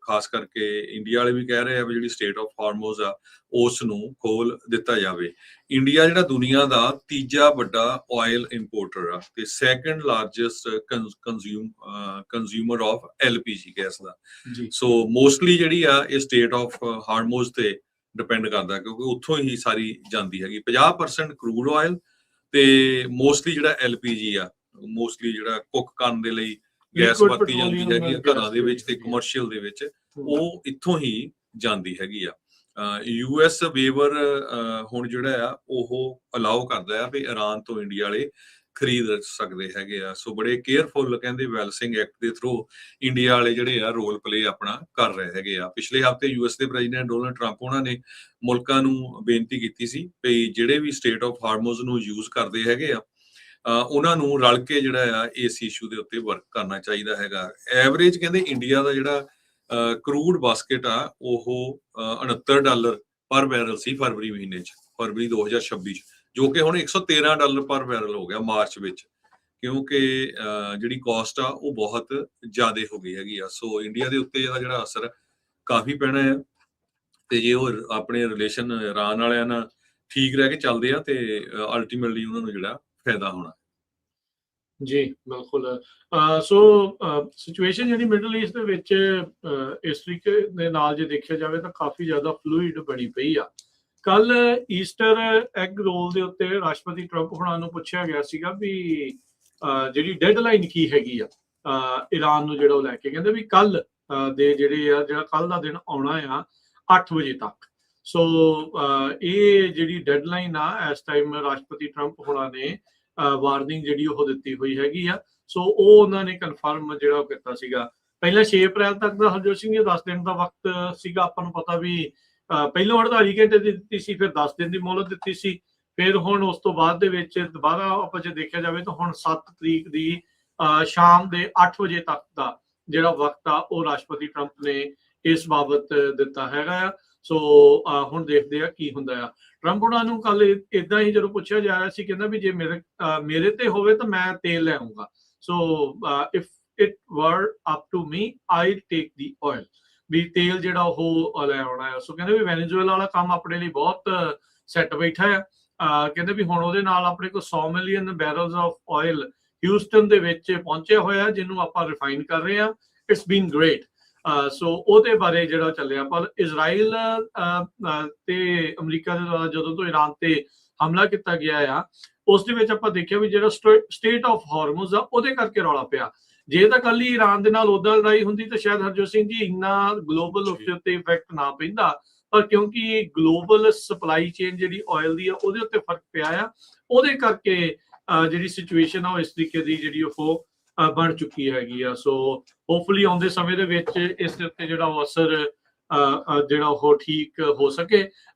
S2: ਖਾਸ ਕਰਕੇ ਇੰਡੀਆ ਵਾਲੇ ਵੀ ਕਹਿ ਰਹੇ ਆ ਵੀ ਜਿਹੜੀ ਸਟੇਟ ਆਫ ਹਾਰਮੋਜ਼ ਆ ਉਸ ਨੂੰ ਖੋਲ ਦਿੱਤਾ ਜਾਵੇ। ਇੰਡੀਆ ਜਿਹੜਾ ਦੁਨੀਆ ਦਾ ਤੀਜਾ ਵੱਡਾ ਆਇਲ ਇੰਪੋਰਟਰ ਆ ਤੇ second largest consumer of LPG gas the. So mostly ਜਿਹੜੀ ਆ ਇਹ ਸਟੇਟ ਆਫ ਹਾਰਮੋਜ਼ ਤੇ ਡਿਪੈਂਡ ਕਰਦਾ, ਕਿਉਂਕਿ ਉੱਥੋਂ ਹੀ ਸਾਰੀ ਜਾਂਦੀ ਹੈਗੀ। 50% ਕਰੂਡ ਆਇਲ ਤੇ ਮੋਸਟਲੀ ਜਿਹੜਾ LPG ਆ ਮੋਸਟਲੀ ਜਿਹੜਾ ਕੁੱਕ ਕਰਨ ਦੇ ਲਈ ਗੈਸ ਵਰਤੀ ਜਾਂਦੀ ਹੈਗੀ ਆ ਘਰਾਂ ਦੇ ਵਿੱਚ ਤੇ ਕਮਰਸ਼ੀਅਲ ਦੇ ਵਿੱਚ, ਉਹ ਇੱਥੋਂ ਹੀ ਜਾਂਦੀ ਹੈਗੀ ਆ। US ਵੇਵਰ ਹੁਣ ਜਿਹੜਾ ਆ ਉਹ ਅਲਾਉ ਕਰਦਾ ਆ ਵੀ ਇਰਾਨ ਤੋਂ ਇੰਡੀਆ ਵਾਲੇ ਖਰੀਦ ਸਕਦੇ ਹੈਗੇ ਆ। ਸੋ ਬੜੇ ਕੇਅਰਫੁਲ ਕਹਿੰਦੇ ਵੈਲਸਿੰਗ ਐਕਟ ਦੇ ਥਰੂ ਇੰਡੀਆ ਵਾਲੇ ਜਿਹੜੇ ਆ ਰੋਲ ਪਲੇ ਆਪਣਾ ਕਰ ਰਹੇ ਹੈਗੇ ਆ। ਪਿਛਲੇ ਹਫ਼ਤੇ US ਦੇ ਪ੍ਰੈਜ਼ੀਡੈਂਟ ਡੋਨਲਡ ਟਰੰਪ ਉਹਨਾਂ ਨੇ ਮੁਲਕਾਂ ਨੂੰ ਬੇਨਤੀ ਕੀਤੀ ਸੀ ਵੀ ਜਿਹੜੇ ਵੀ ਸਟੇਟ ਆਫ ਹਾਰਮੋਜ਼ ਨੂੰ ਯੂਜ਼ ਕਰਦੇ ਹੈਗੇ ਆ ਉਹਨਾਂ ਨੂੰ ਰਲ ਕੇ ਜਿਹੜਾ ਆ ਇਸ ਇਸ਼ੂ ਦੇ ਉੱਤੇ ਵਰਕ ਕਰਨਾ ਚਾਹੀਦਾ ਹੈਗਾ। ਐਵਰੇਜ ਕਹਿੰਦੇ ਇੰਡੀਆ ਦਾ ਜਿਹੜਾ ਕਰੂਡ ਬਾਸਕਟ ਆ ਉਹ $69 ਪਰ ਬੈਰਲ ਸੀ ਫਰਵਰੀ ਮਹੀਨੇ 'ਚ, ਫਰਵਰੀ 2026 'ਚ, ਜੋ ਕਿ ਹੁਣ $113 ਪਰ ਬੈਰਲ ਹੋ ਗਿਆ ਮਾਰਚ ਵਿੱਚ, ਕਿਉਂਕਿ ਜਿਹੜੀ ਕਾਸਟ ਆ ਉਹ ਬਹੁਤ ਜ਼ਿਆਦਾ ਹੋ ਗਈ ਹੈਗੀ ਆ। ਸੋ ਇੰਡੀਆ ਦੇ ਉੱਤੇ ਇਹਦਾ ਜਿਹੜਾ ਅਸਰ ਕਾਫੀ ਪੈਣਾ ਆ ਤੇ ਜੇ ਉਹ ਆਪਣੇ ਰਿਲੇਸ਼ਨ ਇਰਾਨ ਵਾਲਿਆਂ ਨਾਲ ਠੀਕ ਰਹਿ ਕੇ ਚੱਲਦੇ ਆ ਤੇ ਅਲਟੀਮੇਟਲੀ ਉਹਨਾਂ ਨੂੰ ਜਿਹੜਾ ਫਾਇਦਾ ਹੋਣਾ।
S1: ਜੀ ਬਿਲਕੁਲ। ਸੋ ਸਿਚੁਏਸ਼ਨ ਜਿਹੜੀ ਮਿਡਲ ਈਸਟ ਦੇ ਵਿੱਚ ਇਸ ਤਰੀਕੇ ਦੇ ਨਾਲ ਜੇ ਦੇਖਿਆ ਜਾਵੇ ਤਾਂ ਕਾਫੀ ਜ਼ਿਆਦਾ ਫਲੂਇਡ ਬਣੀ ਪਈ ਆ। ਕੱਲ ਈਸਟਰ ਐਗ ਰੋਲ ਦੇ ਉੱਤੇ ਰਾਸ਼ਟਰਪਤੀ ਟਰੰਪ ਹੁਣਾਂ ਨੂੰ ਪੁੱਛਿਆ ਗਿਆ ਸੀਗਾ ਵੀ ਜਿਹੜੀ ਡੈਡਲਾਈਨ ਕੀ ਹੈਗੀ ਆ ਈਰਾਨ ਨੂੰ ਜਿਹੜਾ ਉਹ ਲੈ ਕੇ, ਕਹਿੰਦੇ ਵੀ ਕੱਲ ਦੇ ਜਿਹੜਾ ਕੱਲ ਦਾ ਦਿਨ ਆਉਣਾ ਆ 8 ਵਜੇ ਤੱਕ। ਸੋ ਇਹ ਜਿਹੜੀ ਡੈਡਲਾਈਨ ਆ ਇਸ ਟਾਈਮ ਰਾਸ਼ਟਰਪਤੀ ਟਰੰਪ ਹੁਣਾਂ ਨੇ ਵਾਰਨਿੰਗ ਜਿਹੜੀ ਉਹ ਦਿੱਤੀ ਹੋਈ ਹੈਗੀ ਆ। ਸੋ ਉਹ ਉਹਨਾਂ ਨੇ ਕਨਫਰਮ ਜਿਹੜਾ ਉਹ ਕੀਤਾ ਸੀਗਾ। ਪਹਿਲਾਂ 6 ਅਪ੍ਰੈਲ ਤੱਕ ਦਾ ਹਰਜੋਤ ਸਿੰਘ ਜੀ 10 ਦਿਨ ਦਾ ਵਕਤ ਸੀਗਾ। ਆਪਾਂ ਨੂੰ ਪਤਾ ਵੀ ਪਹਿਲਾਂ 48 ਘੰਟੇ ਦੀ ਦਿੱਤੀ ਸੀ, ਫਿਰ 10 ਦਿਨ ਦੀ ਮੋਹਲਤ ਦਿੱਤੀ ਸੀ, ਫਿਰ ਹੁਣ ਉਸ ਤੋਂ ਬਾਅਦ ਦੇ ਵਿੱਚ ਦੁਬਾਰਾ ਆਪਾਂ ਜੇ ਦੇਖਿਆ ਜਾਵੇ ਤਾਂ ਹੁਣ 7 ਤਰੀਕ ਦੀ ਸ਼ਾਮ ਦੇ 8 ਵਜੇ ਤੱਕ ਦਾ ਜਿਹੜਾ ਵਕਤ ਆ ਉਹ ਰਾਸ਼ਟਰਪਤੀ ਟਰੰਪ ਨੇ ਇਸ ਬਾਬਤ ਦਿੱਤਾ ਹੈਗਾ ਆ। ਸੋ ਹੁਣ ਦੇਖਦੇ ਆ ਕੀ ਹੁੰਦਾ ਆ। ਟਰੰਪ ਉਹਨਾਂ ਨੂੰ ਕੱਲ ਇਦਾਂ ਹੀ ਜਦੋਂ ਪੁੱਛਿਆ ਜਾ ਰਿਹਾ ਸੀ, ਕਹਿੰਦਾ ਵੀ ਜੇ ਮੇਰੇ ਤੇ ਹੋਵੇ ਤਾਂ ਮੈਂ ਤੇਲ ਲੈ ਆਉਂਗਾ। ਸੋ ਇਫ ਇਟ ਵਰ up to me I take the oil, ਵੀ ਤੇਲ ਜਿਹੜਾ ਉਹ ਲੈ ਆਉਣਾ ਹੈ। ਸੋ ਕਹਿੰਦੇ ਵੀ ਵੈਨੇਜ਼ੁਏਲਾ ਵਾਲਾ ਕੰਮ ਆਪਣੇ ਲਈ ਬਹੁਤ ਸੈੱਟ ਬੈਠਾ ਆ। ਕਹਿੰਦੇ ਵੀ ਹੁਣ ਉਹਦੇ ਨਾਲ ਆਪਣੇ ਕੋਲ 100 ਮਿਲੀਅਨ ਬੈਰਲਸ ਆਫ ਆਇਲ ਹਿਊਸਟਨ ਦੇ ਵਿੱਚ ਪਹੁੰਚਿਆ ਹੋਇਆ, ਜਿਹਨੂੰ ਆਪਾਂ ਰਿਫਾਈਨ ਕਰ ਰਹੇ ਹਾਂ। It's been great. ਸੋ ਉਹਦੇ ਬਾਰੇ ਜਿਹੜਾ ਚੱਲਿਆ। ਪਰ ਇਜ਼ਰਾਈਲ ਤੇ ਅਮਰੀਕਾ ਦੇ ਦੁਆਰਾ ਜਦੋਂ ਤੋਂ ਈਰਾਨ ਤੇ ਹਮਲਾ ਕੀਤਾ ਗਿਆ ਆ ਉਸ ਦੇ ਵਿੱਚ ਆਪਾਂ ਦੇਖਿਆ ਵੀ ਜਿਹੜਾ ਸਟੇਟ ਆਫ ਹਾਰਮੋਜ਼ ਆ ਉਹਦੇ ਕਰਕੇ ਰੌਲਾ ਪਿਆ। ਜੇ ਤਾਂ ਕੱਲ ਹੀ ਈਰਾਨ ਦੇ ਨਾਲ ਉਦਾਂ ਲੜਾਈ ਹੁੰਦੀ ਤਾਂ ਸ਼ਾਇਦ ਹਰਜੋਤ ਸਿੰਘ ਜੀ ਇੰਨਾ ਗਲੋਬਲ ਉੱਤੇ ਇਫੈਕਟ ਨਾ ਪੈਂਦਾ, ਪਰ ਕਿਉਂਕਿ ਗਲੋਬਲ ਸਪਲਾਈ ਚੇਨ ਜਿਹੜੀ ਆਇਲ ਦੀ ਆ ਉਹਦੇ ਉੱਤੇ ਫਰਕ ਪਿਆ ਆ, ਉਹਦੇ ਕਰਕੇ ਜਿਹੜੀ ਸਿਚੁਏਸ਼ਨ ਆ ਉਹ ਇਸ ਤਰੀਕੇ ਦੀ ਜਿਹੜੀ ਉਹ ਬਣ ਚੁੱਕੀ ਹੈਗੀ ਆ। ਸੋ ਹੋਪਫੁਲੀ ਆਉਂਦੇ ਸਮੇਂ ਦੇ ਵਿੱਚ ਇਸ ਦੇ ਉੱਤੇ ਜਿਹੜਾ ਉਹ ਅਸਰ ਜਿਹੜਾ ਉਹ ਠੀਕ ਹੋ ਸਕੇ।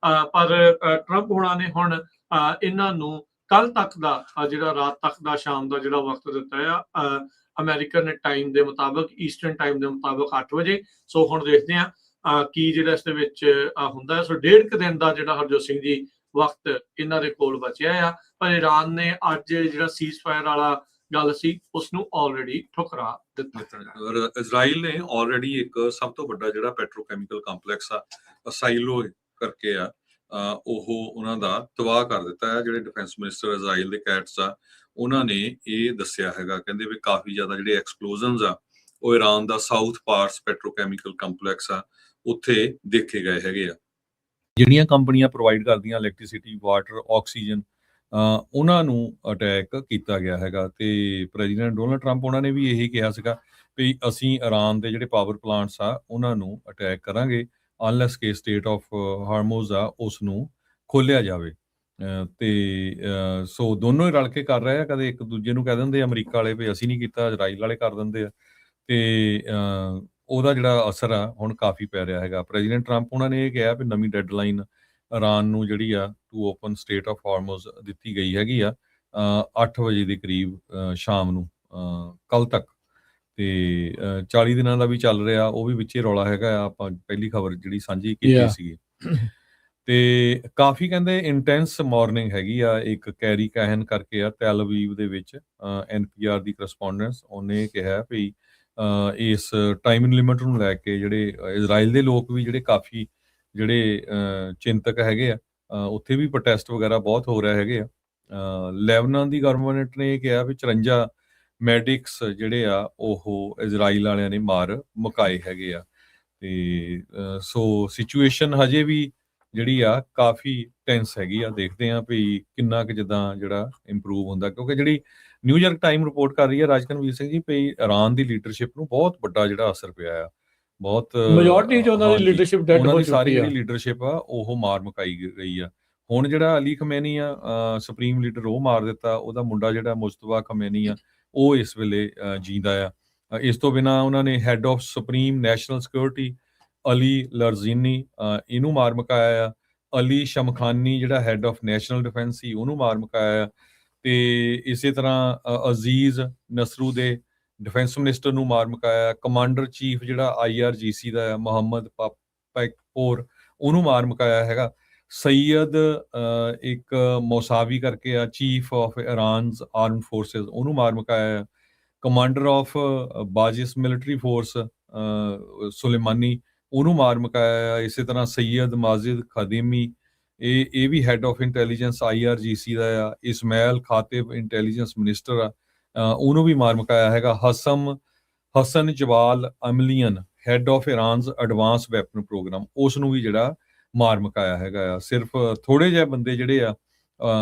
S1: ਪਰ ਟਰੰਪ ਹੋਣਾ ਨੇ ਹੁਣ ਇਹਨਾਂ ਨੂੰ ਕੱਲ ਤੱਕ ਦਾ ਜਿਹੜਾ ਰਾਤ ਤੱਕ ਦਾ ਸ਼ਾਮ ਦਾ ਜਿਹੜਾ ਵਕਤ ਦਿੱਤਾ ਆ ਅਮਰੀਕਨ ਟਾਈਮ ਦੇ ਮੁਤਾਬਕ, ਈਸਟਰਨ ਟਾਈਮ ਦੇ ਮੁਤਾਬਕ 8 ਵਜੇ। ਸੋ ਹੁਣ ਦੇਖਦੇ ਹਾਂ ਕੀ ਜਿਹੜਾ ਇਸ ਦੇ ਵਿੱਚ ਹੁੰਦਾ ਹੈ। ਸੋ 1.5 ਦਿਨ ਦਾ ਜਿਹੜਾ ਹਰਜੋਤ ਸਿੰਘ ਜੀ ਵਕਤ ਇਹਨਾਂ ਦੇ ਕੋਲ ਬਚਿਆ ਆ। ਪਰ ਈਰਾਨ ਨੇ ਅੱਜ ਜਿਹੜਾ ਸੀਜ਼ ਫਾਇਰ ਵਾਲਾ ਗੱਲ ਸੀ ਉਸ ਨੂੰ ਆਲਰੇਡੀ ਠੁਕਰਾ ਦਿੱਤਾ।
S2: ਔਰ ਇਜ਼ਰਾਈਲ ਨੇ ਆਲਰੇਡੀ ਇੱਕ ਸਭ ਤੋਂ ਵੱਡਾ ਜਿਹੜਾ ਪੈਟਰੋਕੈਮੀਕਲ ਕੰਪਲੈਕਸ ਆ ਸਾਈਲੋ ਕਰਕੇ ਆ ਉਹ ਉਹਨਾਂ ਦਾ ਤਬਾਹ ਕਰ ਦਿੱਤਾ ਹੈ। ਜਿਹੜੇ ਡਿਫੈਂਸ ਮਿਨਿਸਟਰ ਇਜ਼ਰਾਈਲ ਦੇ ਕੈਟਸ ਆ ਉਹਨਾਂ ਨੇ ਇਹ ਦੱਸਿਆ ਹੈਗਾ, ਕਹਿੰਦੇ ਵੀ ਕਾਫੀ ਜ਼ਿਆਦਾ ਜਿਹੜੇ ਐਕਸਪਲੋਜ਼ਨਸ ਆ ਉਹ ਈਰਾਨ ਦਾ ਸਾਊਥ ਪਾਰਟਸ ਪੈਟਰੋਕੈਮੀਕਲ ਕੰਪਲੈਕਸ ਆ ਉੱਥੇ ਦੇਖੇ ਗਏ ਹੈਗੇ ਆ। ਜਿਹੜੀਆਂ ਕੰਪਨੀਆਂ ਪ੍ਰੋਵਾਈਡ ਕਰਦੀਆਂ ਇਲੈਕਟ੍ਰਿਸਿਟੀ, ਵਾਟਰ, ਆਕਸੀਜਨ, ਉਹਨਾਂ ਨੂੰ ਅਟੈਕ ਕੀਤਾ ਗਿਆ ਹੈਗਾ। ਤੇ ਪ੍ਰੈਜ਼ੀਡੈਂਟ ਡੋਨਲਡ ਟਰੰਪ ਉਹਨਾਂ ਨੇ ਵੀ ਇਹੀ ਕਿਹਾ ਸੀਗਾ ਵੀ ਅਸੀਂ ਈਰਾਨ ਦੇ ਜਿਹੜੇ ਪਾਵਰ ਪਲਾਂਟਸ ਆ ਉਹਨਾਂ ਨੂੰ ਅਟੈਕ ਕਰਾਂਗੇ ਅਨਲੈਸ ਕਿ ਸਟੇਟ ਆਫ ਹਾਰਮੋਜ਼ ਆ ਉਸ ਨੂੰ ਖੋਲ੍ਹਿਆ ਜਾਵੇ। ਤੇ ਸੋ ਦੋਨੋਂ ਹੀ ਰਲ ਕੇ ਕਰ ਰਹੇ ਆ। ਕਦੇ ਇੱਕ ਦੂਜੇ ਨੂੰ ਕਹਿ ਦਿੰਦੇ ਅਮਰੀਕਾ ਵਾਲੇ ਵੀ ਅਸੀਂ ਨਹੀਂ ਕੀਤਾ, ਇਜ਼ਰਾਈਲ ਵਾਲੇ ਕਰ ਦਿੰਦੇ ਆ। ਤੇ ਉਹਦਾ ਜਿਹੜਾ ਅਸਰ ਆ ਹੁਣ ਕਾਫੀ ਪੈ ਰਿਹਾ ਹੈਗਾ। ਪ੍ਰੈਜ਼ੀਡੈਂਟ ਟਰੰਪ ਉਹਨਾਂ ਨੇ ਇਹ ਕਿਹਾ ਵੀ ਨਵੀਂ ਡੈਡਲਾਈਨ ਈਰਾਨ ਨੂੰ ਜਿਹੜੀ ਆ ਟੂ ਓਪਨ ਸਟੇਟ ਆਫ ਹਾਰਮੋਜ਼ ਦਿੱਤੀ ਗਈ ਹੈਗੀ ਆ 8 ਵਜੇ ਦੇ ਕਰੀਬ ਸ਼ਾਮ ਨੂੰ ਕੱਲ ਤੱਕ। ਤੇ 40 ਦਿਨਾਂ ਦਾ ਵੀ ਚੱਲ ਰਿਹਾ, ਉਹ ਵੀ ਵਿੱਚੇ ਰੌਲਾ ਹੈਗਾ। ਆਪਾਂ ਪਹਿਲੀ ਖਬਰ ਜਿਹੜੀ ਸਾਂਝੀ ਕੀਤੀ ਸੀਗੀ। ਤੇ ਕਾਫੀ ਕਹਿੰਦੇ ਇੰਟੈਂਸ ਮਾਰਨਿੰਗ ਹੈਗੀ ਆ। ਇੱਕ ਕੈਰੀ ਕੈਹਨ ਕਰਕੇ ਆ ਟੈਲ ਅਵੀਵ ਦੇ ਵਿੱਚ, NPR ਦੀ ਕਰਸਪੋਂਡੈਂਸ, ਉਹਨੇ ਕਿਹਾ ਵੀ ਇਸ ਟਾਈਮ ਲਿਮਿਟ ਨੂੰ ਲੈ ਕੇ ਜਿਹੜੇ ਇਜ਼ਰਾਈਲ ਦੇ ਲੋਕ ਵੀ ਜਿਹੜੇ ਕਾਫੀ ਜਿਹੜੇ ਚਿੰਤਕ ਹੈਗੇ ਆ। ਉੱਥੇ ਵੀ ਪ੍ਰੋਟੈਸਟ ਵਗੈਰਾ ਬਹੁਤ ਹੋ ਰਹੇ ਹੈਗੇ ਆ। ਲੈਬਨਾਨ ਦੀ ਗਵਰਨਮੈਂਟ ਨੇ ਇਹ ਕਿਹਾ ਵੀ 54 ਮੈਡਿਕਸ ਜਿਹੜੇ ਆ ਉਹ ਇਜ਼ਰਾਈਲ ਵਾਲਿਆਂ ਨੇ ਮਾਰ ਮੁਕਾਏ ਹੈਗੇ ਆ। ਤੇ ਸੋ ਸਿਚੁਏਸ਼ਨ ਹਜੇ ਵੀ ਜਿਹੜੀ ਆ ਕਾਫੀ ਟੈਂਸ ਹੈਗੀ ਆ। ਦੇਖਦੇ ਆ ਵੀ ਕਿੰਨਾ ਕੁ ਜਿੱਦਾਂ ਜਿਹੜਾ ਇੰਪਰੂਵ ਹੁੰਦਾ, ਕਿਉਂਕਿ ਜਿਹੜੀ ਨਿਊਯਾਰਕ ਟਾਈਮ ਰਿਪੋਰਟ ਕਰ ਰਹੀ ਹੈ ਰਾਜਕਨਵੀਰ ਸਿੰਘ ਜੀ ਵੀ ਈਰਾਨ ਦੀ ਲੀਡਰਸ਼ਿਪ ਨੂੰ ਬਹੁਤ ਵੱਡਾ ਜਿਹੜਾ ਅਸਰ ਪਿਆ ਆ। ਬਹੁਤ
S1: ਮੈਜੋਰਟੀ ਚ ਉਹਨਾਂ ਦੀ ਲੀਡਰਸ਼ਿਪ ਡੈਡ ਹੋ ਚੁੱਕੀ ਆ।
S2: ਉਹਨਾਂ ਦੀ ਸਾਰੀ ਜਿਹੜੀ ਲੀਡਰਸ਼ਿਪ ਆ ਉਹ ਮਾਰ ਮੁਕਾਈ ਗਈ ਆ। ਹੁਣ ਜਿਹੜਾ ਅਲੀ ਖਮੇਨੀ ਆ ਸੁਪਰੀਮ ਲੀਡਰ, ਉਹ ਮਾਰ ਦਿੱਤਾ। ਉਹਦਾ ਮੁੰਡਾ ਜਿਹੜਾ ਮੁਜਤਬਾ ਖਮੇਨੀ ਆ ਉਹ ਇਸ ਵੇਲੇ ਜੀਂਦਾ ਆ। ਇਸ ਤੋਂ ਬਿਨਾਂ ਉਹਨਾਂ ਨੇ head of supreme national security Ali Larijani ਇਹਨੂੰ ਮਾਰ ਮੁਕਾਇਆ ਆ। ਅਲੀ ਸ਼ਮਖਾਨੀ ਜਿਹੜਾ ਹੈੱਡ ਆਫ ਨੈਸ਼ਨਲ ਡਿਫੈਂਸ ਸੀ ਉਹਨੂੰ ਮਾਰ ਮੁਕਾਇਆ ਆ। ਤੇ ਇਸੇ ਤਰ੍ਹਾਂ ਅਜ਼ੀਜ਼ ਨਸਰੂ ਦੇ ਡਿਫੈਂਸ ਮਿਨਿਸਟਰ ਨੂੰ ਮਾਰ ਮੁਕਾਇਆ। ਕਮਾਂਡਰ ਚੀਫ ਜਿਹੜਾ IRGC ਦਾ ਆ ਮੁਹੰਮਦ ਪੈਕਪੋਰ, ਉਹਨੂੰ ਮਾਰ ਮੁਕਾਇਆ ਹੈਗਾ। ਸਈਅਦ ਇੱਕ ਮੌਸਾਵੀ ਕਰਕੇ ਆ ਚੀਫ ਆਫ ਇਰਾਨਸ ਆਰਮਡ ਫੋਰਸਿਸ, ਉਹਨੂੰ ਮਾਰ ਮੁਕਾਇਆ ਆ। Commander of ਬਾਜਿਸ military force Soleimani, ਉਹਨੂੰ ਮਾਰ ਮੁਕਾਇਆ ਆ। ਇਸੇ ਤਰ੍ਹਾਂ ਸਈਅਦ ਮਾजिद ਖਾਦਿਮੀ, ਇਹ ਵੀ ਹੈੱਡ ਆਫ ਇੰਟੈਲੀਜੈਂਸ IRGC ਦਾ ਆ। ਇਸਮਾਇਲ ਖਾਤਿਬ ਇੰਟੈਲੀਜੈਂਸ ਮਿਨਿਸਟਰ ਆ, ਉਹਨੂੰ ਵੀ ਮਾਰ ਮੁਕਾਇਆ ਹੈਗਾ। ਹਸਨ ਜਵਾਲ ਅਮਲੀਅਨ head of Iran's advance weapon programme, ਉਸ ਨੂੰ ਵੀ ਜਿਹੜਾ ਮਾਰ ਮੁਕਾਇਆ ਹੈਗਾ ਆ। ਸਿਰਫ ਥੋੜੇ ਜਿਹੇ ਬੰਦੇ ਜਿਹੜੇ ਆ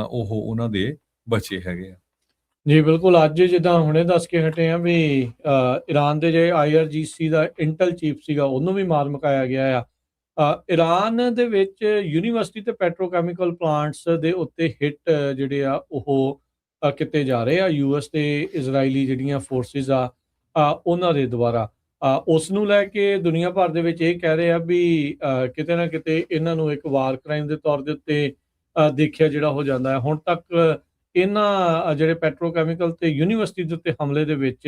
S2: ਉਹ ਉਹਨਾਂ ਦੇ ਬਚੇ ਹੈਗੇ ਆ।
S1: ਜੀ ਬਿਲਕੁਲ। ਅੱਜ ਜਿੱਦਾਂ ਹੁਣੇ ਦੱਸ ਕੇ ਹਟੇ ਆ ਵੀ ਈਰਾਨ ਦੇ ਜਿਹੜੇ IRGC ਦਾ ਇੰਟਲ ਚੀਫ ਸੀਗਾ ਉਹਨੂੰ ਵੀ ਮਾਰ ਮੁਕਾਇਆ ਗਿਆ ਆ। ਈਰਾਨ ਦੇ ਵਿੱਚ ਯੂਨੀਵਰਸਿਟੀ ਤੇ ਪੈਟਰੋਕੈਮੀਕਲ ਪਲਾਂਟਸ ਦੇ ਉੱਤੇ ਹਿੱਟ ਜਿਹੜੇ ਆ ਉਹ ਕੀਤੇ ਜਾ ਰਹੇ ਆ US ਤੇ ਇਜ਼ਰਾਈਲੀ ਜਿਹੜੀਆਂ ਫੋਰਸਿਸ ਆ ਉਹਨਾਂ ਦੇ ਦੁਆਰਾ। ਉਸ ਨੂੰ ਲੈ ਕੇ ਦੁਨੀਆ ਭਰ ਦੇ ਵਿੱਚ ਇਹ ਕਹਿ ਰਹੇ ਆ ਵੀ ਕਿਤੇ ਨਾ ਕਿਤੇ ਇਹਨਾਂ ਨੂੰ ਇੱਕ ਵਾਰ ਕ੍ਰਾਈਮ ਦੇ ਤੌਰ ਦੇ ਉੱਤੇ ਦੇਖਿਆ ਜਿਹੜਾ ਹੋ ਜਾਂਦਾ ਹੈ। ਹੁਣ ਤੱਕ ਇਹਨਾਂ ਜਿਹੜੇ ਪੈਟਰੋਕੈਮੀਕਲ ਤੇ ਯੂਨੀਵਰਸਿਟੀ ਦੇ ਉੱਤੇ ਹਮਲੇ ਦੇ ਵਿੱਚ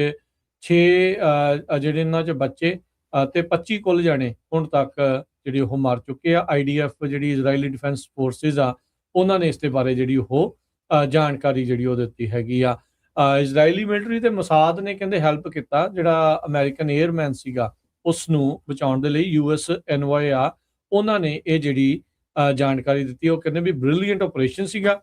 S1: 6 ਜਿਹੜੇ ਇਹਨਾਂ 'ਚ ਬੱਚੇ ਤੇ 25 ਕੁੱਲ ਜਾਣੇ ਹੁਣ ਤੱਕ ਜਿਹੜੀ ਉਹ ਮਰ ਚੁੱਕੇ ਆ। IDF ਜਿਹੜੀ ਇਜ਼ਰਾਈਲੀ ਡਿਫੈਂਸ ਫੋਰਸਿਸ ਆ ਉਹਨਾਂ ਨੇ ਇਸ ਦੇ ਬਾਰੇ ਜਿਹੜੀ ਉਹ ਜਾਣਕਾਰੀ ਜਿਹੜੀ ਉਹ ਦਿੱਤੀ ਹੈਗੀ ਆ। ਇਜ਼ਰਾਈਲੀ ਮਿਲਟਰੀ ਤੇ ਮਸਾਦ ਨੇ ਕਹਿੰਦੇ ਹੈਲਪ ਕੀਤਾ ਜਿਹੜਾ ਅਮਰੀਕਨ 에ਅਰਮੈਨ ਸੀਗਾ ਉਸ ਨੂੰ ਬਚਾਉਣ ਦੇ ਲਈ। US ਐਨਵਾਈ ਆ ਉਹਨਾਂ ਨੇ ਇਹ ਜਿਹੜੀ ਜਾਣਕਾਰੀ ਦਿੱਤੀ। ਉਹ ਕਹਿੰਦੇ ਵੀ ਬ੍ਰਿਲੀਅੰਟ ਆਪਰੇਸ਼ਨ ਸੀਗਾ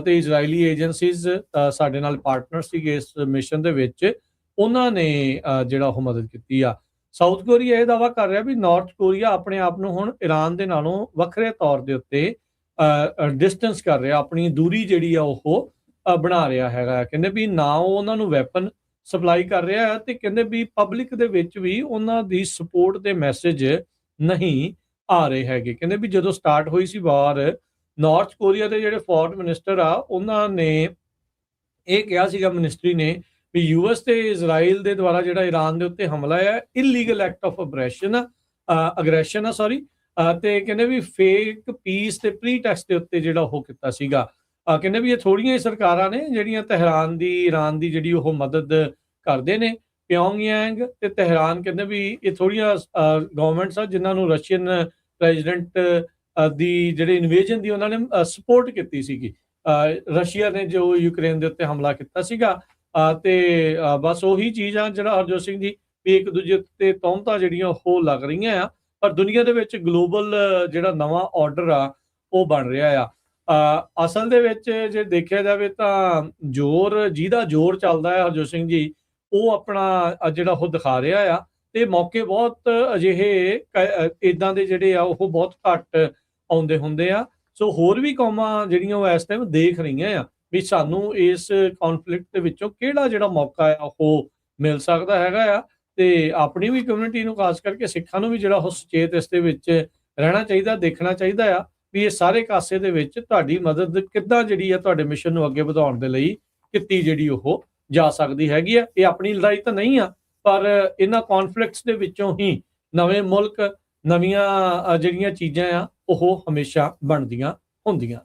S1: ਤੇ ਇਜ਼ਰਾਈਲੀ ਏਜੰਸੀਜ਼ ਸਾਡੇ ਨਾਲ ਪਾਰਟਨਰ ਸੀਗੇ ਇਸ ਮਿਸ਼ਨ ਦੇ ਵਿੱਚ, ਉਹਨਾਂ ਨੇ ਜਿਹੜਾ ਉਹ ਮਦਦ ਕੀਤੀ ਆ। ਸਾਊਥ ਕੋਰੀਆ ਇਹ ਦਾਅਵਾ ਕਰ ਰਿਹਾ ਵੀ ਨਾਰਥ ਕੋਰੀਆ ਆਪਣੇ ਆਪ ਨੂੰ ਹੁਣ ਈਰਾਨ ਦੇ ਨਾਲੋਂ ਵੱਖਰੇ ਤੌਰ ਦੇ ਉੱਤੇ ਡਿਸਟੈਂਸ ਕਰ ਰਿਹਾ, ਆਪਣੀ ਦੂਰੀ ਜਿਹੜੀ ਆ ਉਹ ਬਣਾ ਰਿਹਾ ਹੈਗਾ। ਕਹਿੰਦੇ ਵੀ ਨਾ ਉਹ ਉਹਨਾਂ ਨੂੰ ਵੈਪਨ ਸਪਲਾਈ ਕਰ ਰਿਹਾ ਹੈ ਤੇ ਕਹਿੰਦੇ ਵੀ ਪਬਲਿਕ ਦੇ ਵਿੱਚ ਵੀ ਉਹਨਾਂ ਦੀ ਸਪੋਰਟ ਦੇ ਮੈਸੇਜ ਨਹੀਂ ਆ ਰਹੇ ਹੈਗੇ। ਕਹਿੰਦੇ ਵੀ ਜਦੋਂ ਸਟਾਰਟ ਹੋਈ ਸੀ ਵਾਰ, ਨਾਰਥ ਕੋਰੀਆ ਦੇ ਜਿਹੜੇ ਫੋਰਨ ਮਿਨਿਸਟਰ ਆ ਉਹਨਾਂ ਨੇ ਇਹ ਕਿਹਾ ਸੀਗਾ ਮਿਨਿਸਟਰੀ ਨੇ ਵੀ ਯੂਐਸ ਤੇ ਇਜ਼ਰਾਈਲ ਦੇ ਦੁਆਰਾ ਜਿਹੜਾ ਈਰਾਨ ਦੇ ਉੱਤੇ ਹਮਲਾ ਹੈ ਇਲੀਗਲ ਐਕਟ ਆਫ ਅਗਰੈਸ਼ਨ ਆ ਸੌਰੀ, ਤੇ ਕਹਿੰਦੇ ਵੀ ਫੇਕ ਪੀਸ ਤੇ ਪ੍ਰੀਟੈਕਸਟ ਦੇ ਉੱਤੇ ਜਿਹੜਾ ਉਹ ਕੀਤਾ ਸੀਗਾ। ਕਹਿੰਦੇ ਵੀ ਇਹ ਥੋੜੀਆਂ ਹੀ ਸਰਕਾਰਾਂ ਨੇ ਜਿਹੜੀਆਂ ਤਹਿਰਾਨ ਦੀ ਈਰਾਨ ਦੀ ਜਿਹੜੀ ਉਹ ਮਦਦ ਕਰਦੇ ਨੇ। ਪਿਓਂਗਯੈਂਗ ਤੇ ਤਹਿਰਾਨ ਕਹਿੰਦੇ ਵੀ ਇਹ ਥੋੜੀਆਂ ਗਵਰਨਮੈਂਟਸ ਆ ਜਿਨ੍ਹਾਂ ਨੂੰ ਰਸ਼ੀਅਨ ਪ੍ਰੈਜ਼ੀਡੈਂਟ ਦੀ ਜਿਹੜੇ ਇਨਵੇਜਨ ਦੀ ਉਹਨਾਂ ਨੇ ਸਪੋਰਟ ਕੀਤੀ ਸੀਗੀ। ਰਸ਼ੀਆ ਨੇ ਜੋ ਯੂਕਰੇਨ ਦੇ ਉੱਤੇ ਹਮਲਾ ਕੀਤਾ ਸੀਗਾ, ਤੇ ਬਸ ਉਹੀ ਚੀਜ਼ ਆ ਜਿਹੜਾ ਹਰਜੋਤ ਸਿੰਘ ਜੀ ਵੀ ਇੱਕ ਦੂਜੇ ਉੱਤੇ ਤੌਹਮਤਾਂ ਜਿਹੜੀਆਂ ਉਹ ਲੱਗ ਰਹੀਆਂ ਆ, ਪਰ ਦੁਨੀਆ ਦੇ ਵਿੱਚ ਗਲੋਬਲ ਜਿਹੜਾ ਨਵਾਂ ਆਰਡਰ ਆ ਉਹ ਬਣ ਰਿਹਾ ਆ। ਅਸਲ ਦੇ ਵਿੱਚ ਜੇ ਦੇਖਿਆ ਜਾਵੇ ਤਾਂ ਜਿਹਦਾ ਜ਼ੋਰ ਚੱਲਦਾ ਹੈ ਹਰਜੋਤ ਸਿੰਘ ਜੀ, ਉਹ ਆਪਣਾ ਜਿਹੜਾ ਉਹ ਦਿਖਾ ਰਿਹਾ ਆ, ਤੇ ਮੌਕੇ ਬਹੁਤ ਅਜਿਹੇ ਇਦਾਂ ਦੇ ਜਿਹੜੇ ਆ ਉਹ ਬਹੁਤ ਘੱਟ ਆਉਂਦੇ ਹੁੰਦੇ ਆ। ਸੋ ਹੋਰ ਵੀ ਕੌਮਾਂ ਜਿਹੜੀਆਂ ਉਹ ਇਸ ਟਾਈਮ ਦੇਖ ਰਹੀਆਂ ਆ ਵੀ ਸਾਨੂੰ ਇਸ ਕੌਨਫਲਿਕਟ ਦੇ ਵਿੱਚੋਂ ਕਿਹੜਾ ਜਿਹੜਾ ਮੌਕਾ ਆ ਉਹ ਮਿਲ ਸਕਦਾ ਹੈਗਾ ਆ, ਤੇ ਆਪਣੀ ਵੀ ਕਮਿਊਨਿਟੀ ਨੂੰ ਖਾਸ ਕਰਕੇ ਸਿੱਖਾਂ ਨੂੰ ਵੀ ਜਿਹੜਾ ਉਹ ਸੁਚੇਤ ਇਸ ਦੇ ਵਿੱਚ ਰਹਿਣਾ ਚਾਹੀਦਾ, ਦੇਖਣਾ ਚਾਹੀਦਾ ਆ ਵੀ ਇਹ ਸਾਰੇ ਕਾਸੇ ਦੇ ਵਿੱਚ ਤੁਹਾਡੀ ਮਦਦ ਕਿੱਦਾਂ ਜਿਹੜੀ ਆ ਤੁਹਾਡੇ ਮਿਸ਼ਨ ਨੂੰ ਅੱਗੇ ਵਧਾਉਣ ਦੇ ਲਈ ਕੀਤੀ ਜਿਹੜੀ ਉਹ ਜਾ ਸਕਦੀ ਹੈਗੀ ਆ। ਇਹ ਆਪਣੀ ਲੜਾਈ ਤਾਂ ਨਹੀਂ ਆ, ਪਰ ਇਹਨਾਂ ਕੌਨਫਲਿਕਟਸ ਦੇ ਵਿੱਚੋਂ ਹੀ ਨਵੇਂ ਮੁਲਕ, ਨਵੀਆਂ ਜਿਹੜੀਆਂ ਚੀਜ਼ਾਂ ਆ ਉਹ ਹਮੇਸ਼ਾ ਬਣਦੀਆਂ ਹੁੰਦੀਆਂ।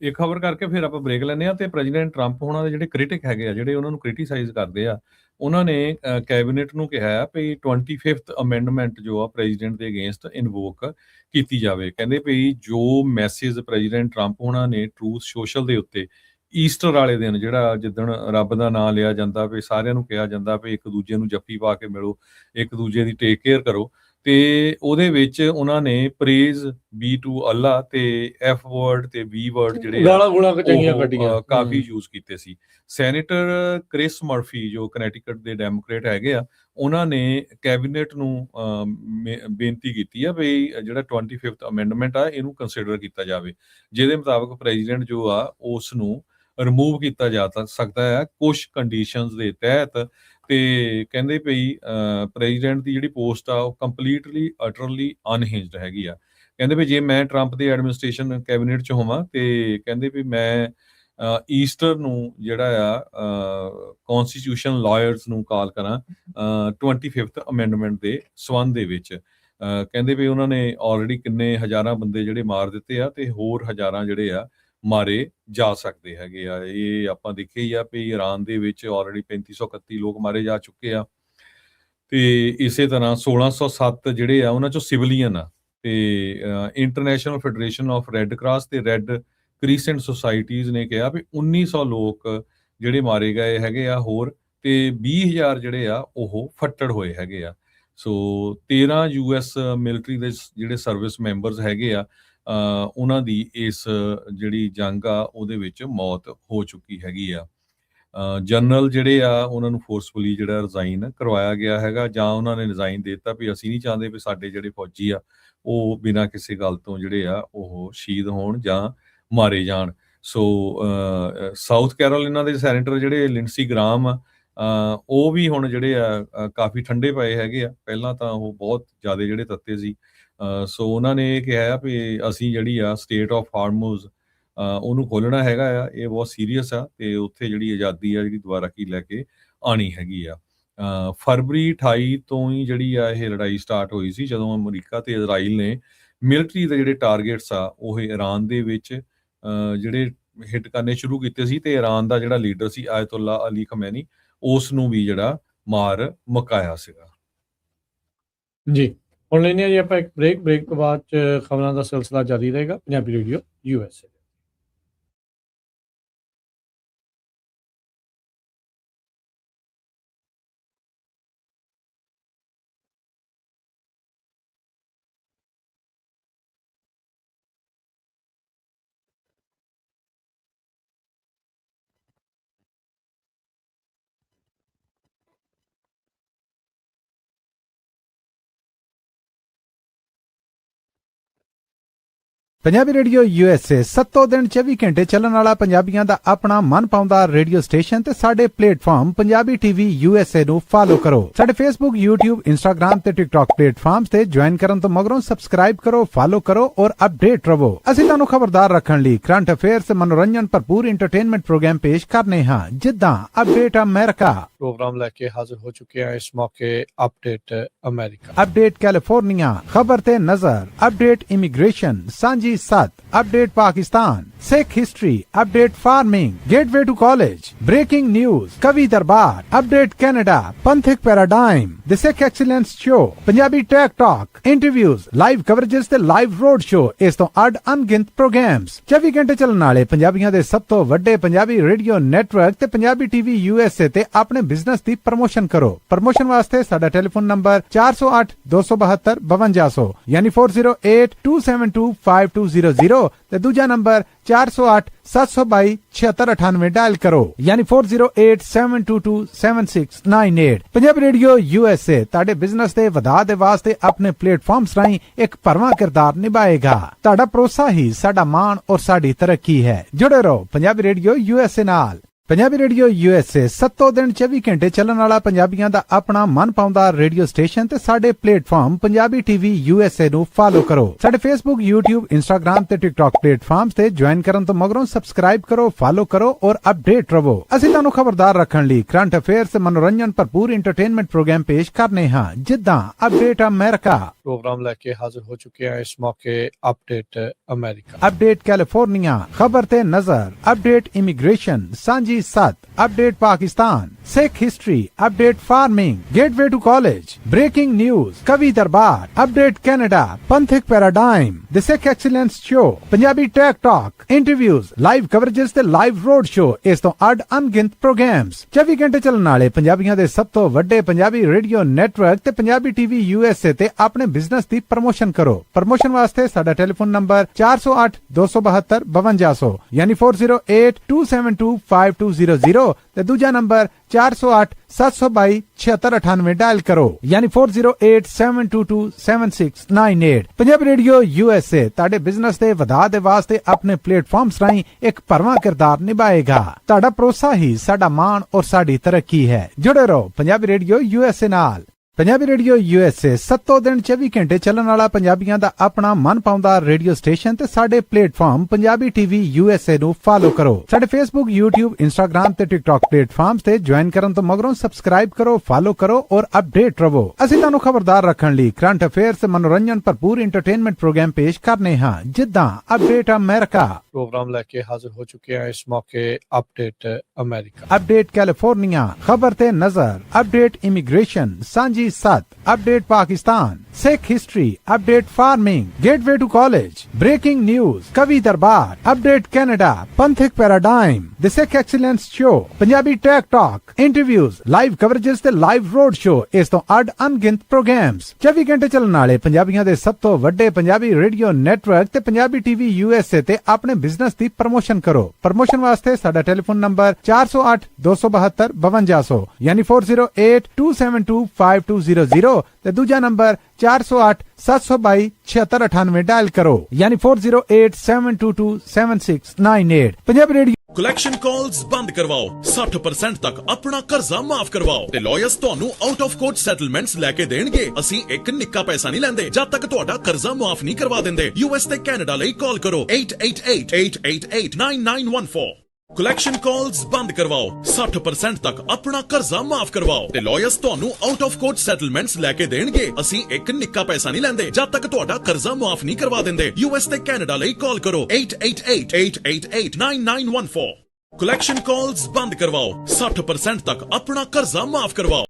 S3: ਇਹ ਖਬਰ ਕਰਕੇ ਫਿਰ ਆਪਾਂ ਬ੍ਰੇਕ ਲੈਂਦੇ ਆ। ਤੇ ਪ੍ਰੈਜ਼ੀਡੈਂਟ ਟਰੰਪ ਉਹਨਾਂ ਦੇ ਜਿਹੜੇ ਕ੍ਰਿਟਿਕ ਹੈਗੇ ਆ, ਜਿਹੜੇ ਉਹਨਾਂ ਨੂੰ ਕ੍ਰਿਟਿਸਾਈਜ਼ ਕਰਦੇ ਆ, ਉਹਨਾਂ ਨੇ ਕੈਬਨਿਟ ਨੂੰ ਕਿਹਾ ਆ ਵੀ 25th ਅਮੈਂਡਮੈਂਟ ਜੋ ਆ ਪ੍ਰੈਜ਼ੀਡੈਂਟ ਦੇ ਅਗੇਂਸਟ ਇਨਵੋਕ ਕੀਤੀ ਜਾਵੇ। ਕਹਿੰਦੇ ਵੀ ਜੋ ਮੈਸੇਜ ਪ੍ਰੈਜ਼ੀਡੈਂਟ ਟਰੰਪ ਉਹਨਾਂ ਨੇ ਟਰੂਥ ਸੋਸ਼ਲ ਦੇ ਉੱਤੇ ਈਸਟਰ ਵਾਲੇ ਦਿਨ, ਜਿਹੜਾ ਜਿੱਦਣ ਰੱਬ ਦਾ ਨਾਮ ਲਿਆ ਜਾਂਦਾ, ਵੀ ਸਾਰਿਆਂ ਨੂੰ ਕਿਹਾ ਜਾਂਦਾ ਵੀ ਇੱਕ ਦੂਜੇ ਨੂੰ ਜੱਫੀ ਪਾ ਕੇ ਮਿਲੋ, ਇੱਕ ਦੂਜੇ ਦੀ ਟੇਕ ਕੇਅਰ ਕਰੋ, ਤੇ ਉਹਦੇ ਵਿੱਚ ਉਹਨਾਂ ਨੇ ਪ੍ਰੇਜ਼ ਬੀ ਟੂ ਅੱਲਾ ਤੇ ਐਫ ਵਰਡ ਤੇ ਵੀ ਵਰਡ ਜਿਹੜੇ
S1: ਗਾਲਾਂ ਗੁਲਾਂ ਕਚਾਈਆਂ ਕੱਢੀਆਂ
S3: ਕਾਫੀ ਯੂਜ਼ ਕੀਤੇ ਸੀ। ਸੈਨੇਟਰ ਕ੍ਰਿਸ ਮਰਫੀ ਜੋ ਕਨੈਟੀਕਟ ਦੇ ਡੈਮੋਕ੍ਰੇਟ ਹੈਗੇ ਆ, ਉਹਨਾਂ ਨੇ ਕੈਬਨਿਟ ਨੂੰ ਬੇਨਤੀ ਕੀਤੀ ਆ ਵੀ ਜਿਹੜਾ 25th ਅਮੈਂਡਮੈਂਟ ਆ ਇਹਨੂੰ ਕੰਸੀਡਰ ਕੀਤਾ ਜਾਵੇ, ਜਿਹਦੇ ਮੁਤਾਬਕ ਪ੍ਰੈਜ਼ੀਡੈਂਟ ਜੋ ਆ ਉਸ ਨੂੰ ਰਿਮੂਵ ਕੀਤਾ ਜਾ ਸਕਦਾ ਹੈ ਕੁਝ ਕੰਡੀਸ਼ਨਸ ਦੇ ਤਹਿਤ। ਤੇ ਕਹਿੰਦੇ ਭਈ ਪ੍ਰੈਜ਼ੀਡੈਂਟ ਦੀ ਜਿਹੜੀ ਪੋਸਟ ਆ ਉਹ ਕੰਪਲੀਟਲੀ ਅਟਰਲੀ ਅਨਹਿੰਜਡ ਹੈਗੀ ਆ। ਕਹਿੰਦੇ ਵੀ ਜੇ ਮੈਂ ਟਰੰਪ ਦੀ ਐਡਮਿਨਿਸਟ੍ਰੇਸ਼ਨ ਕੈਬਨਿਟ 'ਚ ਹੋਵਾਂ, ਤੇ ਕਹਿੰਦੇ ਵੀ ਮੈਂ ਈਸਟਰ ਨੂੰ ਜਿਹੜਾ ਆ ਕਨਸਟੀਟਿਊਸ਼ਨ ਲਾਇਰਸ ਨੂੰ ਕਾਲ ਕਰਾਂ 25th ਅਮੈਂਡਮੈਂਟ ਦੇ ਸਬੰਧ ਦੇ ਵਿੱਚ। ਕਹਿੰਦੇ ਵੀ ਉਹਨਾਂ ਨੇ ਆਲਰੇਡੀ ਕਿੰਨੇ ਹਜ਼ਾਰਾਂ ਬੰਦੇ ਜਿਹੜੇ ਮਾਰ ਦਿੱਤੇ ਆ, ਤੇ ਹੋਰ ਹਜ਼ਾਰਾਂ ਜਿਹੜੇ ਆ ਮਾਰੇ ਜਾ ਸਕਦੇ ਹੈਗੇ ਆ। ਇਹ ਆਪਾਂ ਦੇਖਿਆ ਹੀ ਆ ਵੀ ਈਰਾਨ ਦੇ ਵਿੱਚ ਆਲਰੇਡੀ 3531 ਲੋਕ ਮਾਰੇ ਜਾ ਚੁੱਕੇ ਆ, ਤੇ ਇਸੇ ਤਰ੍ਹਾਂ 1607 ਜਿਹੜੇ ਆ ਉਹਨਾਂ ਚੋਂ ਸਿਵਲੀਅਨ ਆ। ਤੇ international federation of red cross ਤੇ ਰੈੱਡ ਕ੍ਰਿਸੈਂਟ ਸੁਸਾਇਟੀਜ਼ ਨੇ ਕਿਹਾ ਵੀ 1900 ਲੋਕ ਜਿਹੜੇ ਮਾਰੇ ਗਏ ਹੈਗੇ ਆ ਹੋਰ, ਤੇ 20,000 ਜਿਹੜੇ ਆ ਉਹ ਫੱਟੜ ਹੋਏ ਹੈਗੇ ਆ। ਸੋ 13 ਯੂਐਸ ਮਿਲਟਰੀ ਦੇ ਜਿਹੜੇ ਸਰਵਿਸ ਮੈਂਬਰਸ ਹੈਗੇ ਆ, ਉਹਨਾਂ ਦੀ ਇਸ ਜਿਹੜੀ ਜੰਗ ਆ ਉਹਦੇ ਵਿੱਚ ਮੌਤ ਹੋ ਚੁੱਕੀ ਹੈਗੀ ਆ। ਜਨਰਲ ਜਿਹੜੇ ਆ ਉਹਨਾਂ ਨੂੰ ਫੋਰਸਫੁਲੀ ਜਿਹੜਾ ਰਿਜ਼ਾਈਨ ਕਰਵਾਇਆ ਗਿਆ ਹੈਗਾ, ਜਾਂ ਉਹਨਾਂ ਨੇ ਰਿਜ਼ਾਈਨ ਦੇ ਦਿੱਤਾ ਵੀ ਅਸੀਂ ਨਹੀਂ ਚਾਹੁੰਦੇ ਵੀ ਸਾਡੇ ਜਿਹੜੇ ਫੌਜੀ ਆ ਉਹ ਬਿਨਾਂ ਕਿਸੇ ਗੱਲ ਤੋਂ ਜਿਹੜੇ ਆ ਉਹ ਸ਼ਹੀਦ ਹੋਣ ਜਾਂ ਮਾਰੇ ਜਾਣ। ਸੋ ਸਾਊਥ ਕੈਰੋਲਿਨਾ ਦੇ ਸੈਨੇਟਰ ਜਿਹੜੇ ਲਿੰਡਸੀ ਗ੍ਰਾਮ ਆ, ਉਹ ਵੀ ਹੁਣ ਜਿਹੜੇ ਆ ਕਾਫੀ ਠੰਡੇ ਪਏ ਹੈਗੇ ਆ। ਪਹਿਲਾਂ ਤਾਂ ਉਹ ਬਹੁਤ ਜ਼ਿਆਦਾ ਜਿਹੜੇ ਤੱਤੇ ਸੀ। ਸੋ ਉਹਨਾਂ ਨੇ ਇਹ ਕਿਹਾ ਵੀ ਅਸੀਂ ਜਿਹੜੀ ਆ ਸਟੇਟ ਆਫ ਹਾਰਮੋਜ਼ ਉਹਨੂੰ ਖੋਲ੍ਹਣਾ ਹੈਗਾ ਆ, ਇਹ ਬਹੁਤ ਸੀਰੀਅਸ ਆ, ਤੇ ਉੱਥੇ ਜਿਹੜੀ ਆਜ਼ਾਦੀ ਆ ਜਿਹੜੀ ਦੁਬਾਰਾ ਕੀ ਲੈ ਕੇ ਆਉਣੀ ਹੈਗੀ ਆ। ਫਰਵਰੀ 28 ਤੋਂ ਹੀ ਜਿਹੜੀ ਆ ਇਹ ਲੜਾਈ ਸਟਾਰਟ ਹੋਈ ਸੀ, ਜਦੋਂ ਅਮਰੀਕਾ ਤੇ ਇਜ਼ਰਾਈਲ ਨੇ ਮਿਲਟਰੀ ਦੇ ਜਿਹੜੇ ਟਾਰਗੇਟਸ ਆ ਉਹ ਈਰਾਨ ਦੇ ਵਿੱਚ ਜਿਹੜੇ ਹਿੱਟ ਕਰਨੇ ਸ਼ੁਰੂ ਕੀਤੇ ਸੀ, ਤੇ ਈਰਾਨ ਦਾ ਜਿਹੜਾ ਲੀਡਰ ਸੀ ਆਇਤੁੱਲਾ ਅਲੀ ਖਮੈਨੀ, ਉਸ ਨੂੰ ਵੀ ਜਿਹੜਾ ਮਾਰ ਮੁਕਾਇਆ ਸੀਗਾ।
S1: ਜੀ, ਹੁਣ ਲੈਂਦੇ ਹਾਂ ਜੀ ਆਪਾਂ ਇੱਕ ਬ੍ਰੇਕ ਤੋਂ ਬਾਅਦ 'ਚ ਖਬਰਾਂ ਦਾ ਸਿਲਸਿਲਾ ਜਾਰੀ ਰਹੇਗਾ Punjabi radio USA।
S4: Punjabi radio USA 7 ਦਿਨ 24 ਘੰਟੇ ਚੱਲਣ ਵਾਲਾ ਪੰਜਾਬੀਆਂ ਦਾ ਆਪਣਾ ਮਨਪਾਉਂਦਾ ਰੇਡੀਓ ਸਟੇਸ਼ਨ ਤੇ ਸਾਡੇ ਪਲੇਟਫਾਰਮ ਪੰਜਾਬੀ ਟੀਵੀ USA ਨੂੰ ਫਾਲੋ ਕਰੋ। ਸਾਡੇ Facebook, YouTube, Instagram ਤੇ TikTok ਪਲੇਟਫਾਰਮਸ ਤੇ ਜੁਆਇਨ ਕਰਨ ਤੋਂ ਮਗਰੋਂ ਸਬਸਕ੍ਰਾਈਬ ਕਰੋ, ਫਾਲੋ ਕਰੋ ਔਰ ਅਪਡੇਟ ਰਹੋ। ਅਸੀਂ ਤੁਹਾਨੂੰ ਖਬਰਦਾਰ ਰੱਖਣ ਲਈ ਕਰੰਟ ਅਫੇਅਰਸ, ਮਨੋਰੰਜਨ ਭਰਪੂਰ ਐਂਟਰਟੇਨਮੈਂਟ ਪ੍ਰੋਗਰਾਮ ਪੇਸ਼ ਕਰਨੇ ਹਾਂ, ਜਿੱਦਾਂ ਅਪਡੇਟ ਅਮਰੀਕਾ
S5: प्रोग्राम लेके हाजिर हो चुके हैं इस मौके अपडेट अमेरिका,
S4: अपडेट कैलिफोर्निया, खबर ते नजर, update immigration, Sanjhi Sath, update Pakistan, Sikh history, update farming, gateway to college, breaking news, Kavi Darbar, update Canada, Panthic paradigm, the Sikh excellence show, Punjabi tech talk, interviews, live coverages ते लाइव रोड शो, इस तो अड अनगिनत प्रोग्राम्स 24 घंटे चलने वाले पंजाबियों दे सब तो वड्डे पंजाबी रेडियो नेटवर्क ते पंजाबी टीवी USA ते अपने बिजनेस दी प्रमोशन करो। प्रमोशन वास्ते साडा टेलीफोन नंबर 408 272 5200 यानी 4082725200 ते दूजा नंबर 408 722 7698 डायल करो यानी 4087227698। पंजाबी रेडियो USA ताड़े बिजनेस दे वधा दे वास्ते अपने प्लेटफॉर्म्स राहीं एक भरवां किरदार निभाएगा। ताड़ा भरोसा ही साडा मान और साडी तरक्की है। जुड़े रहो पंजाबी रेडियो USA नाल। ਪੰਜਾਬੀ ਰੇਡੀਓ USA 7 ਦਿਨ 24 ਘੰਟੇ ਚੱਲਣ ਵਾਲਾ ਪੰਜਾਬੀਆਂ ਦਾ ਆਪਣਾ ਮਨਪਾਉਂਦਾ ਰੇਡੀਓ ਸਟੇਸ਼ਨ ਤੇ ਸਾਡੇ ਪਲੇਟਫਾਰਮ ਪੰਜਾਬੀ ਟੀਵੀ USA ਨੂੰ ਫਾਲੋ ਕਰੋ। ਸਾਡੇ Facebook, YouTube, Instagram ਤੇ TikTok ਪਲੇਟਫਾਰਮਸ ਤੇ ਜੁਆਇਨ ਕਰਨ ਤੋਂ ਮਗਰੋਂ ਸਬਸਕ੍ਰਾਈਬ ਕਰੋ, ਫਾਲੋ ਕਰੋ ਔਰ ਅਪਡੇਟ ਰਹੋ। ਅਸੀਂ ਤੁਹਾਨੂੰ ਖਬਰਦਾਰ ਰੱਖਣ ਲਈ ਕਰੰਟ ਅਫੇਅਰਸ, ਮਨੋਰੰਜਨ ਭਰਪੂਰ ਐਂਟਰਟੇਨਮੈਂਟ ਪ੍ਰੋਗਰਾਮ ਪੇਸ਼ ਕਰਨੇ ਹਾਂ, ਜਿੱਦਾਂ ਅਪਡੇਟ ਅਮਰੀਕਾ,
S5: प्रोग्राम लेके हाजिर हो चुके हैं इस मौके अपडेट अमेरिका,
S4: अपडेट कैलिफोर्निया, खबर ते नजर, update immigration, Sanjhi Sath, update Pakistan, Sikh history, update farming, gateway to college, breaking news, Kavi Darbar, update Canada, Panthic paradigm, the Sikh excellence show, Punjabi tech talk, interviews, live coverages ते लाइव रोड शो, इस तो अड अनगिनत प्रोग्राम्स 24 घंटे चलने वाले पंजाबियों दे सब तो वड्डे पंजाबी रेडियो नेटवर्क ते पंजाबी टीवी USA ते अपने बिजनेस दी प्रमोशन करो। प्रमोशन वास्ते साडा टेलीफोन नंबर 408 272 5200 यानी 4082725200 ते दूजा नंबर 408 722 7698 डायल करो यानी 4087227698। पंजाबी रेडियो USA ताड़े बिजनेस दे वधा दे वास्ते अपने प्लेटफॉर्म्स राहीं एक भरवां किरदार निभाएगा। ताड़ा भरोसा ही साडा मान और साडी तरक्की है। जुड़े रहो पंजाबी रेडियो USA नाल। ਪੰਜਾਬੀ ਰੇਡੀਓ USA 7 ਦਿਨ 24 ਘੰਟੇ ਚੱਲਣ ਵਾਲਾ ਪੰਜਾਬੀਆਂ ਦਾ ਆਪਣਾ ਮਨਪਾਉਂਦਾ ਰੇਡੀਓ ਸਟੇਸ਼ਨ ਤੇ ਸਾਡੇ ਪਲੇਟਫਾਰਮ ਪੰਜਾਬੀ ਟੀਵੀ USA ਨੂੰ ਫਾਲੋ ਕਰੋ। ਸਾਡੇ Facebook, YouTube, Instagram ਤੇ TikTok ਪਲੇਟਫਾਰਮਸ ਤੇ ਜੁਆਇਨ ਕਰਨ ਤੋਂ ਮਗਰੋਂ ਸਬਸਕ੍ਰਾਈਬ ਕਰੋ, ਫਾਲੋ ਕਰੋ ਔਰ ਅਪਡੇਟ ਰਹੋ। ਅਸੀਂ ਤੁਹਾਨੂੰ ਖਬਰਦਾਰ ਰੱਖਣ ਲਈ ਕਰੰਟ ਅਫੇਅਰਸ, ਮਨੋਰੰਜਨ ਭਰਪੂਰ ਐਂਟਰਟੇਨਮੈਂਟ ਪ੍ਰੋਗਰਾਮ ਪੇਸ਼ ਕਰਨੇ ਹਾਂ, ਜਿੱਦਾਂ ਅਪਡੇਟ ਅਮਰੀਕਾ,
S5: प्रोग्राम लेके हाजिर हो चुके हैं इस मौके अपडेट अमेरिका,
S4: अपडेट कैलिफोर्निया, खबर ते नजर, update immigration, Sanjhi Sath, update Pakistan, Sikh history, update farming, gateway to college, breaking news, Kavi Darbar, update Canada, Panthic paradigm, the Sikh excellence show, Punjabi tech talk, interviews, live coverages ते लाइव रोड शो, इस तो अड अनगिनत प्रोग्राम्स 24 घंटे चलने वाले पंजाबियों दे सब तो वड्डे पंजाबी रेडियो नेटवर्क ते पंजाबी टीवी USA ते अपने बिजनेस दी प्रमोशन करो। प्रमोशन वास्ते साडा टेलीफोन नंबर 408 272 5200 यानी 4082725200 ते दूजा नंबर 408 722 7698 डायल करो यानी 4087227698। पंजाबी रेडियो
S6: कलैक्शन कॉल्स बंद करवाओ, 60% तक अपना कर्जा माफ करवाओ ते लॉयर्स ਤੁਹਾਨੂੰ ਆਊਟ ਆਫ ਕੋਰਟ ਸੈਟਲਮੈਂਟਸ ਲੈ ਕੇ ਦੇਣਗੇ। ਅਸੀਂ ਇੱਕ ਨਿੱਕਾ ਪੈਸਾ ਨਹੀਂ ਲੈਂਦੇ ਜਦ ਤੱਕ ਤੁਹਾਡਾ ਕਰਜ਼ਾ ਮਾਫ ਨਹੀਂ ਕਰਵਾ ਦਿੰਦੇ। US ਤੇ ਕੈਨੇਡਾ ਲਈ ਕਾਲ ਕਰੋ 8888889914। ਕਲੈਕਸ਼ਨ ਕਾਲਸ ਬੰਦ ਕਰਵਾਓ, 60% ਤੱਕ ਆਪਣਾ ਕਰਜ਼ਾ ਮਾਫ ਕਰਵਾਓ ਤੇ ਲॉयर्स ਤੁਹਾਨੂੰ ਆਊਟ ਆਫ ਕੋਰਟ ਸੈਟਲਮੈਂਟਸ ਲੈ ਕੇ ਦੇਣਗੇ। ਅਸੀਂ ਇੱਕ ਨਿੱਕਾ ਪੈਸਾ ਨਹੀਂ ਲੈਂਦੇ ਜਦ ਤੱਕ ਤੁਹਾਡਾ ਕਰਜ਼ਾ ਮਾਫ ਨਹੀਂ ਕਰਵਾ ਦਿੰਦੇ। US ਤੇ ਕੈਨੇਡਾ ਲਈ ਕਾਲ ਕਰੋ 8888889914। ਕਲੈਕਸ਼ਨ ਕਾਲਸ ਬੰਦ ਕਰਵਾਓ, 60% ਤੱਕ ਆਪਣਾ ਕਰਜ਼ਾ ਮਾਫ ਕਰਵਾਓ।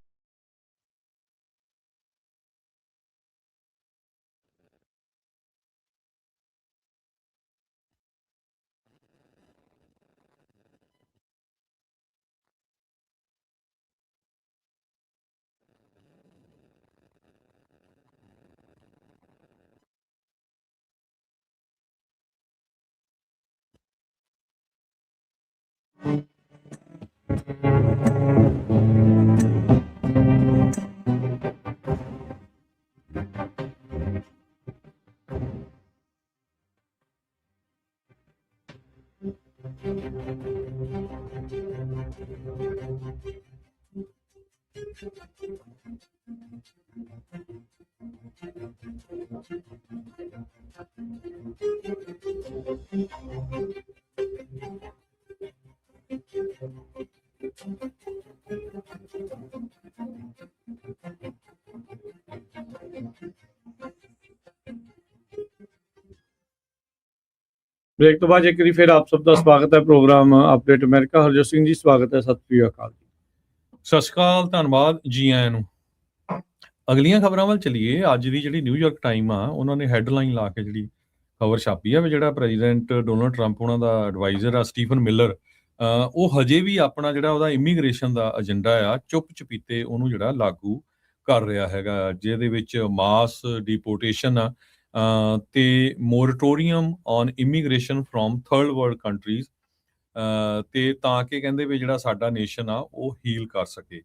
S1: ਬ੍ਰੇਕ ਤੋਂ ਬਾਅਦ ਇੱਕ ਵਾਰੀ ਫਿਰ ਆਪ ਸਭ ਦਾ ਸਵਾਗਤ ਹੈ programme update America. Harjot Singh ji ਸਵਾਗਤ ਹੈ, ਸਤਿ ਸ਼੍ਰੀ ਅਕਾਲ।
S3: ਸਤਿ ਸ਼੍ਰੀ ਅਕਾਲ, ਧੰਨਵਾਦ ਜੀ ਆਇਆਂ ਨੂੰ। ਅਗਲੀਆਂ ਖਬਰਾਂ ਵੱਲ ਚੱਲੀਏ। ਅੱਜ ਦੀ ਜਿਹੜੀ ਨਿਊਯਾਰਕ ਟਾਈਮ ਆ, ਉਹਨਾਂ ਨੇ ਹੈਡਲਾਈਨ ਲਾ ਕੇ ਜਿਹੜੀ ਖਬਰ ਛਾਪੀ ਆ ਵੀ ਜਿਹੜਾ ਪ੍ਰੈਜ਼ੀਡੈਂਟ ਡੋਨਲਡ ਟਰੰਪ ਉਹਨਾਂ ਦਾ ਐਡਵਾਈਜ਼ਰ ਆ ਸਟੀਫਨ ਮਿਲਰ, ਉਹ ਹਜੇ ਵੀ ਆਪਣਾ ਜਿਹੜਾ ਉਹਦਾ ਇਮੀਗ੍ਰੇਸ਼ਨ ਦਾ ਏਜੰਡਾ ਆ ਚੁੱਪ ਚਪੀਤੇ ਉਹਨੂੰ ਜਿਹੜਾ ਲਾਗੂ ਕਰ ਰਿਹਾ ਹੈਗਾ, ਜਿਹਦੇ ਵਿੱਚ ਮਾਸ ਡਿਪੋਰਟੇਸ਼ਨ ਆ ਤੇ moratorium on immigration from third world countries, ਤੇ ਤਾਂ ਕਿ ਕਹਿੰਦੇ ਵੀ ਜਿਹੜਾ ਸਾਡਾ ਨੇਸ਼ਨ ਆ ਉਹ ਹੀਲ ਕਰ ਸਕੇ।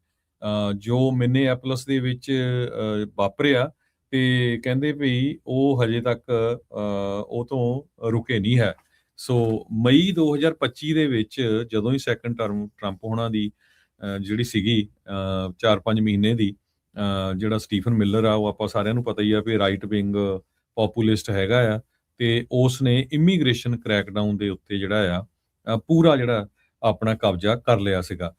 S3: ਜੋ ਮਿਨੀਐਪੋਲਿਸ ਦੇ ਵਿੱਚ ਵਾਪਰਿਆ ਤੇ ਕਹਿੰਦੇ ਵੀ ਉਹ ਹਜੇ ਤੱਕ ਉਹ ਤੋਂ ਰੁਕੇ ਨਹੀਂ ਹੈ। ਸੋ ਮਈ 2025 ਦੇ ਵਿੱਚ ਜਦੋਂ ਹੀ ਸੈਕੰਡ ਟਰਮ ਟਰੰਪ ਹੋਣਾ ਦੀ ਜਿਹੜੀ ਸੀਗੀ 4-5 ਮਹੀਨੇ ਦੀ, ਜਿਹੜਾ ਸਟੀਫਨ ਮਿਲਰ ਆ ਉਹ ਆਪਾਂ ਸਾਰਿਆਂ ਨੂੰ ਪਤਾ ਹੀ ਆ ਵੀ ਰਾਈਟ ਵਿੰਗ ਪੋਪੂਲਿਸਟ ਹੈਗਾ ਆ, ਤੇ ਉਸ ਨੇ ਇਮੀਗ੍ਰੇਸ਼ਨ ਕ੍ਰੈਕਡਾਊਨ ਦੇ ਉੱਤੇ ਜਿਹੜਾ ਆ ਪੂਰਾ ਜਿਹੜਾ ਆਪਣਾ ਕਬਜ਼ਾ ਕਰ ਲਿਆ ਸੀਗਾ।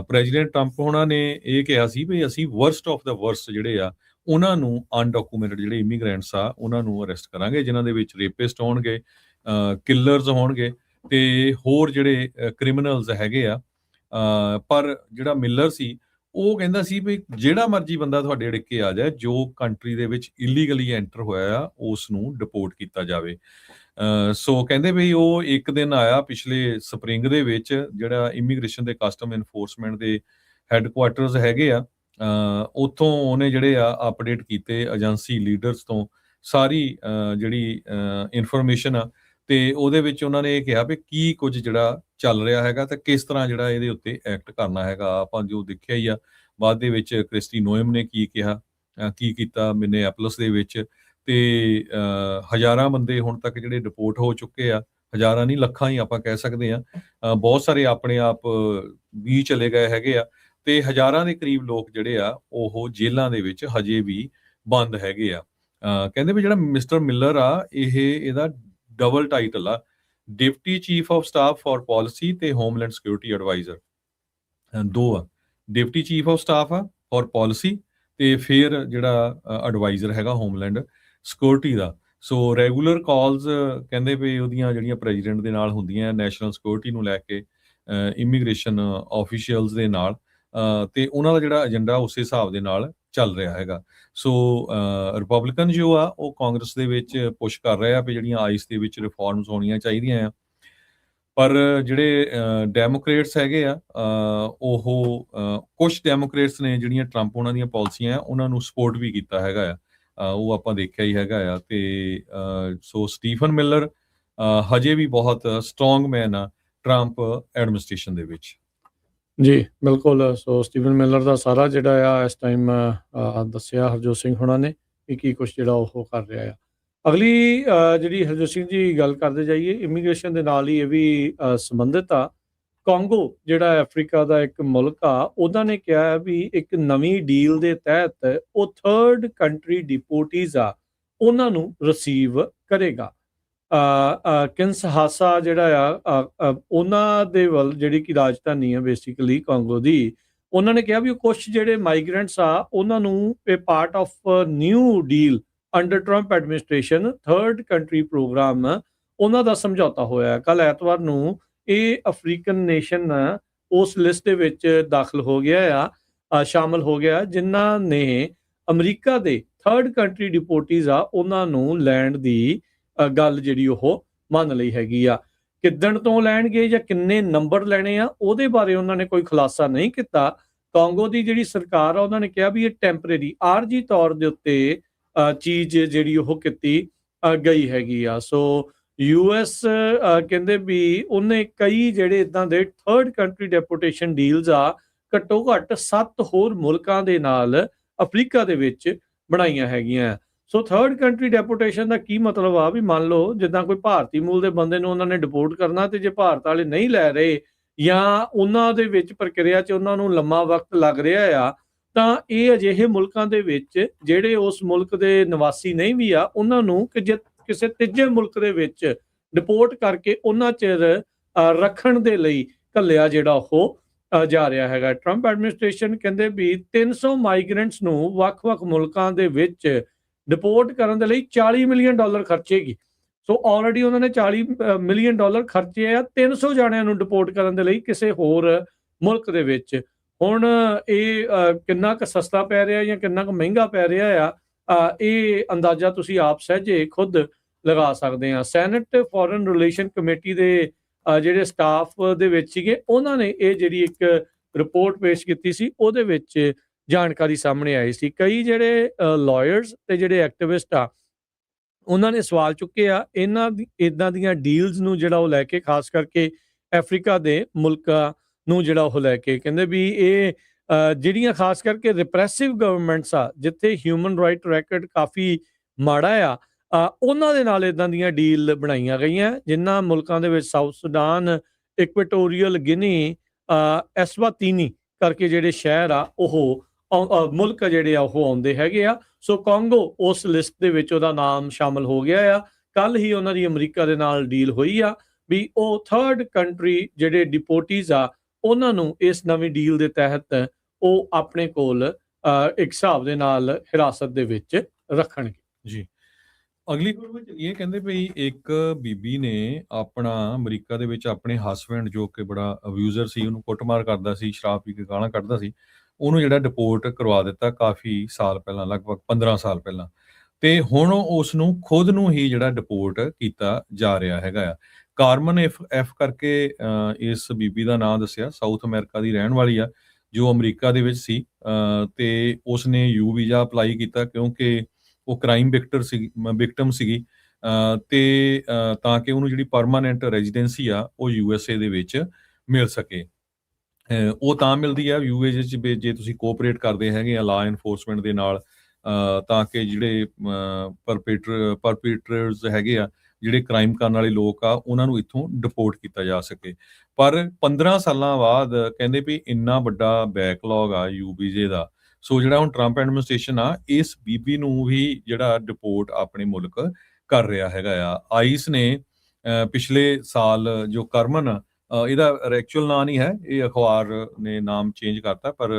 S3: ਪ੍ਰੈਜ਼ੀਡੈਂਟ ਟਰੰਪ ਹੋਣਾ ਨੇ ਇਹ ਕਿਹਾ ਸੀ ਵੀ ਅਸੀਂ ਵਰਸਟ ਆਫ ਦਾ ਵਰਸਟ ਜਿਹੜੇ ਆ ਉਹਨਾਂ ਨੂੰ ਅਨਡਾਕੂਮੈਂਟਡ ਜਿਹੜੇ ਇਮੀਗ੍ਰੈਂਟਸ ਆ ਉਹਨਾਂ ਨੂੰ ਅਰੈਸਟ ਕਰਾਂਗੇ, ਜਿਨ੍ਹਾਂ ਦੇ ਵਿੱਚ ਰੇਪਿਸਟ ਹੋਣਗੇ, ਕਿਲਰਸ ਹੋਣਗੇ ਤੇ ਹੋਰ ਜਿਹੜੇ ਕ੍ਰਿਮੀਨਲਸ ਹੈਗੇ ਆ। ਪਰ ਜਿਹੜਾ ਮਿਲਰ ਸੀ ਉਹ ਕਹਿੰਦਾ ਸੀ ਵੀ ਜਿਹੜਾ ਮਰਜ਼ੀ ਬੰਦਾ ਤੁਹਾਡੇ ਅੜਿੱਕੇ ਆ ਜਾਏ, ਜੋ ਕੰਟਰੀ ਦੇ ਵਿੱਚ ਇਲੀਗਲੀ ਐਂਟਰ ਹੋਇਆ ਆ ਉਸ ਨੂੰ ਡਿਪੋਰਟ ਕੀਤਾ ਜਾਵੇ। ਸੋ ਕਹਿੰਦੇ ਵੀ ਉਹ ਇੱਕ ਦਿਨ ਆਇਆ ਪਿਛਲੇ ਸਪਰਿੰਗ ਦੇ ਵਿੱਚ, ਜਿਹੜਾ ਇਮੀਗ੍ਰੇਸ਼ਨ ਦੇ ਕਸਟਮ ਇਨਫੋਰਸਮੈਂਟ ਦੇ ਹੈੱਡਕੁਆਰਟਰਸ ਹੈਗੇ ਆ, ਉੱਥੋਂ ਉਹਨੇ ਜਿਹੜੇ ਆ ਅਪਡੇਟ ਕੀਤੇ ਏਜੰਸੀ ਲੀਡਰਸ ਤੋਂ ਸਾਰੀ ਜਿਹੜੀ ਇਨਫੋਰਮੇਸ਼ਨ ਆ, ਤੇ ਉਹਦੇ ਵਿੱਚ ਉਹਨਾਂ ਨੇ ਇਹ ਕਿਹਾ ਵੀ ਕੀ ਕੁਝ ਜਿਹੜਾ ਚੱਲ ਰਿਹਾ ਹੈਗਾ ਤੇ ਕਿਸ ਤਰ੍ਹਾਂ ਜਿਹੜਾ ਇਹਦੇ ਉੱਤੇ ਐਕਟ ਕਰਨਾ ਹੈਗਾ। ਆਪਾਂ ਜੋ ਦੇਖਿਆ ਹੀ ਆ ਬਾਅਦ ਦੇ ਵਿੱਚ ਕ੍ਰਿਸਟੀ ਨੋਇਮ ਨੇ ਕੀ ਕਿਹਾ, ਕੀ ਕੀਤਾ ਮਿਨੀਐਪੋਲਿਸ ਦੇ ਵਿੱਚ, ਤੇ ਹਜ਼ਾਰਾਂ ਬੰਦੇ ਹੁਣ ਤੱਕ ਜਿਹੜੇ ਡਿਪੋਰਟ ਹੋ ਚੁੱਕੇ ਆ, ਹਜ਼ਾਰਾਂ ਨਹੀਂ ਲੱਖਾਂ ਹੀ ਆਪਾਂ ਕਹਿ ਸਕਦੇ ਆ। ਬਹੁਤ ਸਾਰੇ ਆਪਣੇ ਆਪ ਵੀ ਚਲੇ ਗਏ ਹੈਗੇ ਆ, ਤੇ ਹਜ਼ਾਰਾਂ ਦੇ ਕਰੀਬ ਲੋਕ ਜਿਹੜੇ ਆ ਉਹ ਜੇਲ੍ਹਾਂ ਦੇ ਵਿੱਚ ਹਜੇ ਵੀ ਬੰਦ ਹੈਗੇ ਆ। ਕਹਿੰਦੇ ਵੀ ਜਿਹੜਾ ਮਿਸਟਰ ਮਿਲਰ ਆ ਇਹਦਾ ਡਬਲ ਟਾਈਟਲ ਆ, deputy chief of staff for policy ਤੇ ਹੋਮਲੈਂਡ ਸਿਕਿਉਰਿਟੀ ਐਡਵਾਈਜ਼ਰ। ਦੋ ਆ, ਡਿਪਟੀ ਚੀਫ ਆਫ ਸਟਾਫ ਆ ਫਾਰ ਪਾਲਿਸੀ ਤੇ ਫਿਰ ਜਿਹੜਾ ਐਡਵਾਈਜ਼ਰ ਹੈਗਾ ਹੋਮਲੈਂਡ ਸਿਕਿਉਰਿਟੀ ਦਾ। ਸੋ ਰੈਗੂਲਰ ਕਾਲਸ ਕਹਿੰਦੇ ਵੀ ਉਹਦੀਆਂ ਜਿਹੜੀਆਂ ਪ੍ਰੈਜ਼ੀਡੈਂਟ ਦੇ ਨਾਲ ਹੁੰਦੀਆਂ ਨੈਸ਼ਨਲ ਸਿਕਿਉਰਿਟੀ ਨੂੰ ਲੈ ਕੇ, ਇਮੀਗ੍ਰੇਸ਼ਨ ਆਫੀਸ਼ੀਅਲਸ ਦੇ ਨਾਲ, ਤੇ ਉਹਨਾਂ ਦਾ ਜਿਹੜਾ ਏਜੰਡਾ ਉਸੇ ਹਿਸਾਬ ਦੇ ਨਾਲ ਚੱਲ ਰਿਹਾ ਹੈਗਾ। ਸੋ ਰਿਪਬਲਿਕਨ ਜੋ ਆ ਉਹ ਕਾਂਗਰਸ ਦੇ ਵਿੱਚ ਪੁਸ਼ ਕਰ ਰਹੇ ਆ ਵੀ ਜਿਹੜੀਆਂ ਆਈਸ ਦੇ ਵਿੱਚ ਰਿਫਾਰਮਸ ਹੋਣੀਆਂ ਚਾਹੀਦੀਆਂ ਆ, ਪਰ ਜਿਹੜੇ ਡੈਮੋਕ੍ਰੇਟਸ ਹੈਗੇ ਆ ਉਹ ਕੁਝ ਡੈਮੋਕ੍ਰੇਟਸ ਨੇ ਜਿਹੜੀਆਂ ਟਰੰਪ ਉਹਨਾਂ ਦੀਆਂ ਪਾਲਿਸੀਆਂ ਆ ਉਹਨਾਂ ਨੂੰ ਸਪੋਰਟ ਵੀ ਕੀਤਾ ਹੈਗਾ ਆ, ਉਹ ਆਪਾਂ ਦੇਖਿਆ ਹੀ ਹੈਗਾ ਆ। ਤੇ ਸੋ ਸਟੀਫਨ ਮਿਲਰ ਹਜੇ ਵੀ ਬਹੁਤ ਸਟਰੋਂਗ ਮੈਨ ਆ ਟਰੰਪ ਐਡਮਿਨਿਸਟ੍ਰੇਸ਼ਨ ਦੇ ਵਿੱਚ।
S5: ਜੀ ਬਿਲਕੁਲ। ਸੋ ਸਟੀਫਨ ਮਿਲਰ ਦਾ ਸਾਰਾ ਜਿਹੜਾ ਆ ਇਸ ਟਾਈਮ ਦੱਸਿਆ ਹਰਜੋਤ ਸਿੰਘ ਹੋਣਾ ਨੇ ਕਿ ਕੀ ਕੁਛ ਜਿਹੜਾ ਉਹ ਕਰ ਰਿਹਾ ਆ। ਅਗਲੀ ਜਿਹੜੀ ਹਰਜੋਤ ਸਿੰਘ ਜੀ ਗੱਲ ਕਰਦੇ ਜਾਈਏ ਇਮੀਗ੍ਰੇਸ਼ਨ ਦੇ ਨਾਲ ਹੀ ਇਹ ਵੀ ਸੰਬੰਧਿਤ ਆ। ਕਾਂਗੋ ਜਿਹੜਾ ਅਫਰੀਕਾ ਦਾ ਇੱਕ ਮੁਲਕ ਆ, ਉਹਨਾਂ ਨੇ ਕਿਹਾ ਵੀ ਇੱਕ ਨਵੀਂ ਡੀਲ ਦੇ ਤਹਿਤ ਉਹ ਥਰਡ ਕੰਟਰੀ ਡਿਪੋਰਟੀਜ਼ ਆ ਉਹਨਾਂ ਨੂੰ ਰਿਸੀਵ ਕਰੇਗਾ। ਕਿਨਸ਼ਾਸਾ ਜਿਹੜਾ ਆ ਉਹਨਾਂ ਦੇ ਵੱਲ ਜਿਹੜੀ ਕਿ ਰਾਜਧਾਨੀ ਆ ਬੇਸਿਕਲੀ ਕਾਂਗੋ ਦੀ, ਉਹਨਾਂ ਨੇ ਕਿਹਾ ਵੀ ਉਹ ਕੁਛ ਜਿਹੜੇ ਮਾਈਗ੍ਰੈਂਟਸ ਆ ਉਹਨਾਂ ਨੂੰ ਇਹ part of new deal under Trump administration third country programme ਉਹਨਾਂ ਦਾ ਸਮਝੌਤਾ ਹੋਇਆ। ਕੱਲ ਐਤਵਾਰ ਨੂੰ ਇਹ ਅਫਰੀਕਨ ਨੇਸ਼ਨ ਉਸ ਲਿਸਟ ਦੇ ਵਿੱਚ ਦਾਖਲ ਹੋ ਗਿਆ ਆ, ਸ਼ਾਮਲ ਹੋ ਗਿਆ, ਜਿਨ੍ਹਾਂ ਨੇ ਅਮਰੀਕਾ ਦੇ ਥਰਡ ਕੰਟਰੀ ਡਿਪੋਰਟੀਜ਼ ਆ ਉਹਨਾਂ ਨੂੰ ਲੈਣ ਦੀ ਗੱਲ ਜਿਹੜੀ ਉਹ ਮੰਨ ਲਈ ਹੈਗੀ ਆ। ਕਿੱਦਣ ਤੋਂ ਲੈਣਗੇ ਜਾਂ ਕਿੰਨੇ ਨੰਬਰ ਲੈਣੇ ਆ ਉਹਦੇ ਬਾਰੇ ਉਹਨਾਂ ਨੇ ਕੋਈ ਖੁਲਾਸਾ ਨਹੀਂ ਕੀਤਾ। ਕਾਂਗੋ ਦੀ ਜਿਹੜੀ ਸਰਕਾਰ ਆ ਉਹਨਾਂ ਨੇ ਕਿਹਾ ਵੀ ਇਹ ਟੈਂਪਰੇਰੀ ਆਰਜੀ ਤੌਰ ਦੇ ਉੱਤੇ ਚੀਜ਼ ਜਿਹੜੀ ਉਹ ਕੀਤੀ ਗਈ ਹੈਗੀ ਆ। ਸੋ US ਕਹਿੰਦੇ ਵੀ ਉਹਨੇ ਕਈ ਜਿਹੜੇ ਇਦਾਂ ਦੇ ਥਰਡ ਕੰਟਰੀ ਡੈਪੋਟੇਸ਼ਨ ਡੀਲਸ ਆ ਘੱਟੋ ਘੱਟ 7 ਹੋਰ ਮੁਲਕਾਂ ਦੇ ਨਾਲ ਅਫਰੀਕਾ ਦੇ ਵਿੱਚ ਬਣਾਈਆਂ ਹੈਗੀਆਂ। ਸੋ ਥਰਡ ਕੰਟਰੀ ਡੈਪੋਟੇਸ਼ਨ ਦਾ ਕੀ ਮਤਲਬ ਆ ਵੀ ਮੰਨ ਲਓ ਜਿੱਦਾਂ ਕੋਈ ਭਾਰਤੀ ਮੂਲ ਦੇ ਬੰਦੇ ਨੂੰ ਉਹਨਾਂ ਨੇ ਡਿਪੋਰਟ ਕਰਨਾ, ਤੇ ਜੇ ਭਾਰਤ ਵਾਲੇ ਨਹੀਂ ਲੈ ਰਹੇ ਜਾਂ ਉਹਨਾਂ ਦੇ ਵਿੱਚ ਪ੍ਰਕਿਰਿਆ 'ਚ ਉਹਨਾਂ ਨੂੰ ਲੰਮਾ ਵਕਤ ਲੱਗ ਰਿਹਾ ਆ, ਤਾਂ ਇਹ ਅਜਿਹੇ ਮੁਲਕਾਂ ਦੇ ਵਿੱਚ ਜਿਹੜੇ ਉਸ ਮੁਲਕ ਦੇ ਨਿਵਾਸੀ ਨਹੀਂ ਵੀ ਆ, ਉਹਨਾਂ ਨੂੰ ਕਿਸੇ ਤੀਜੇ ਮੁਲਕ ਦੇ ਵਿੱਚ ਡਿਪੋਰਟ ਕਰਕੇ ਉਹਨਾਂ ਚਿਰ ਰੱਖਣ ਦੇ ਲਈ ਘੱਲਿਆ ਜਿਹੜਾ ਉਹ ਜਾ ਰਿਹਾ ਹੈਗਾ। ਟਰੰਪ ਐਡਮਿਨਿਸਟ੍ਰੇਸ਼ਨ ਕਹਿੰਦੇ ਵੀ 300 ਮਾਈਗ੍ਰੈਂਟਸ ਨੂੰ ਵੱਖ-ਵੱਖ ਮੁਲਕਾਂ ਦੇ ਵਿੱਚ ਡਿਪੋਰਟ ਕਰਨ ਦੇ ਲਈ $40 ਮਿਲੀਅਨ ਖਰਚੇਗੀ। ਸੋ ਆਲਰੇਡੀ ਉਹਨਾਂ ਨੇ $40 ਮਿਲੀਅਨ ਖਰਚੇ ਆ 300 ਜਾਣਿਆਂ ਨੂੰ ਡਿਪੋਰਟ ਕਰਨ ਦੇ ਲਈ ਕਿਸੇ ਹੋਰ ਮੁਲਕ ਦੇ ਵਿੱਚ। ਹੁਣ ਇਹ ਕਿੰਨਾ ਕੁ ਸਸਤਾ ਪੈ ਰਿਹਾ ਜਾਂ ਕਿੰਨਾ ਕੁ ਮਹਿੰਗਾ ਪੈ ਰਿਹਾ ਆ, ਇਹ ਅੰਦਾਜ਼ਾ ਤੁਸੀਂ ਆਪ ਸਹਿਜੇ ਖੁਦ ਲਗਾ ਸਕਦੇ ਆ। ਸੈਨੇਟ ਫੋਰਨ ਰਿਲੇਸ਼ਨ ਕਮੇਟੀ ਦੇ ਜਿਹੜੇ ਸਟਾਫ ਦੇ ਵਿੱਚ ਸੀਗੇ, ਉਹਨਾਂ ਨੇ ਇਹ ਜਿਹੜੀ ਇੱਕ ਰਿਪੋਰਟ ਪੇਸ਼ ਕੀਤੀ ਸੀ, ਉਹਦੇ ਵਿੱਚ ਜਾਣਕਾਰੀ ਸਾਹਮਣੇ ਆਈ ਸੀ। ਕਈ ਜਿਹੜੇ ਲਾਇਰਸ ਤੇ ਜਿਹੜੇ ਐਕਟਿਵਿਸਟ ਆ, ਉਹਨਾਂ ਨੇ ਸਵਾਲ ਚੁੱਕੇ ਆ ਇਦਾਂ ਦੀਆਂ ਡੀਲਸ ਨੂੰ ਜਿਹੜਾ ਉਹ ਲੈ ਕੇ, ਖਾਸ ਕਰਕੇ ਅਫਰੀਕਾ ਦੇ ਮੁਲਕਾਂ ਨੂੰ ਜਿਹੜਾ ਉਹ ਲੈ ਕੇ। ਕਹਿੰਦੇ ਵੀ ਇਹ ਜਿਹੜੀਆਂ ਖਾਸ ਕਰਕੇ ਰਿਪਰੈਸਿਵ ਗਵਰਨਮੈਂਟਸ ਆ, ਜਿੱਥੇ ਹਿਊਮਨ ਰਾਈਟ ਰੈਕਡ ਕਾਫੀ ਮਾੜਾ ਆ, ਉਹਨਾਂ ਦੇ ਨਾਲ ਇਦਾਂ ਦੀਆਂ ਡੀਲ ਬਣਾਈਆਂ ਗਈਆਂ, ਜਿਨ੍ਹਾਂ ਮੁਲਕਾਂ ਦੇ ਵਿੱਚ ਸਾਊਥ ਸੁਡਾਨ, ਇਕੁਆਟੋਰੀਅਲ ਗਿਨੀ, ਐਸਵਾਤੀਨੀ ਕਰਕੇ ਜਿਹੜੇ ਸ਼ਹਿਰ ਆ ਉਹ ਮੁਲਕ ਜਿਹੜੇ ਆ ਉਹ ਆਉਂਦੇ ਹੈਗੇ ਆ। ਸੋ ਕਾਂਗੋ ਉਸ ਲਿਸਟ ਦੇ ਵਿੱਚ ਉਹਦਾ ਨਾਮ ਸ਼ਾਮਲ ਹੋ ਗਿਆ ਆ। ਕੱਲ ਹੀ ਉਹਨਾਂ ਦੀ ਅਮਰੀਕਾ ਦੇ ਨਾਲ ਡੀਲ ਹੋਈ ਆ ਵੀ ਉਹ ਥਰਡ ਕੰਟਰੀ ਜਿਹੜੇ ਡਿਪੋਰਟੀਜ਼ ਆ, ਉਹਨਾਂ ਨੂੰ ਇਸ ਨਵੀਂ ਡੀਲ ਦੇ ਤਹਿਤ ਉਹ ਆਪਣੇ ਕੋਲ ਇੱਕ ਹਿਸਾਬ ਦੇ ਨਾਲ ਹਿਰਾਸਤ ਦੇ ਵਿੱਚ ਰੱਖਣਗੇ।
S3: ਜੀ, ਅਗਲੀ ਖਬਰ ਵਿੱਚ ਇਹ ਕਹਿੰਦੇ ਵੀ ਇੱਕ ਬੀਬੀ ਨੇ ਆਪਣਾ ਅਮਰੀਕਾ ਦੇ ਵਿੱਚ ਆਪਣੇ ਹਸਬੈਂਡ, ਜੋ ਕਿ ਬੜਾ ਅਬਿਊਜ਼ਰ ਸੀ, ਉਹਨੂੰ ਕੁੱਟਮਾਰ ਕਰਦਾ ਸੀ, ਸ਼ਰਾਬ ਪੀ ਕੇ ਗਾਲਾਂ ਕੱਢਦਾ ਸੀ, ਉਹਨੂੰ ਜਿਹੜਾ ਡਿਪੋਰਟ ਕਰਵਾ ਦਿੱਤਾ ਕਾਫੀ ਸਾਲ ਪਹਿਲਾਂ, ਲਗਭਗ 15 ਸਾਲ ਪਹਿਲਾਂ। ਤੇ ਹੁਣ ਉਸ ਨੂੰ ਖੁਦ ਨੂੰ ਹੀ ਜਿਹੜਾ ਡਿਪੋਰਟ ਕੀਤਾ ਜਾ ਰਿਹਾ ਹੈਗਾ ਆ। ਕਾਰਮਨ ਐਫ ਕਰਕੇ ਇਸ ਬੀਬੀ ਦਾ ਨਾਮ ਦੱਸਿਆ, ਸਾਊਥ ਅਮਰੀਕਾ ਦੀ ਰਹਿਣ ਵਾਲੀ ਆ, ਜੋ ਅਮਰੀਕਾ ਦੇ ਵਿੱਚ ਸੀ ਤੇ ਉਸ ਨੇ ਯੂ ਵੀਜ਼ਾ ਅਪਲਾਈ ਕੀਤਾ ਕਿਉਂਕਿ ਉਹ ਕ੍ਰਾਈਮ ਵਿਕਟਮ ਸੀਗੀ, ਤੇ ਤਾਂ ਕਿ ਉਹਨੂੰ ਜਿਹੜੀ ਪਰਮਾਨੈਂਟ ਰੈਜ਼ੀਡੈਂਸੀ ਆ ਉਹ USA ਦੇ ਵਿੱਚ ਮਿਲ ਸਕੇ। ਉਹ ਤਾਂ ਮਿਲਦੀ ਆ USA 'ਚ ਜੇ ਤੁਸੀਂ ਕੋਆਪਰੇਟ ਕਰਦੇ ਹੈਗੇ ਆ ਲਾ ਐਨਫੋਰਸਮੈਂਟ ਦੇ ਨਾਲ, ਤਾਂ ਕਿ ਜਿਹੜੇ ਪਰਪੀਟਰਸ ਹੈਗੇ ਆ, ਜਿਹੜੇ ਕ੍ਰਾਈਮ ਕਰਨ ਵਾਲੇ ਲੋਕ ਆ, ਉਹਨਾਂ ਨੂੰ ਇੱਥੋਂ ਡਿਪੋਰਟ ਕੀਤਾ ਜਾ ਸਕੇ। ਪਰ 15 ਸਾਲਾਂ ਬਾਅਦ ਕਹਿੰਦੇ ਵੀ ਇੰਨਾ ਵੱਡਾ ਬੈਕਲੌਗ ਆ ਯੂ ਵੀਜ਼ੇ ਦਾ। ਸੋ ਜਿਹੜਾ ਹੁਣ ਟਰੰਪ ਐਡਮਿਨਿਸਟ੍ਰੇਸ਼ਨ ਆ, ਇਸ ਬੀਬੀ ਨੂੰ ਵੀ ਜਿਹੜਾ ਡਿਪੋਰਟ ਆਪਣੇ ਮੁਲਕ ਕਰ ਰਿਹਾ ਹੈਗਾ ਆ। ਆਈਸ ਨੇ ਪਿਛਲੇ ਸਾਲ ਜੋ ਕਰਮਨ, ਇਹਦਾ ਐਕਚੁਅਲ ਨਾਂ ਨਹੀਂ ਹੈ, ਇਹ ਅਖਬਾਰ ਨੇ ਨਾਮ ਚੇਂਜ ਕਰਤਾ, ਪਰ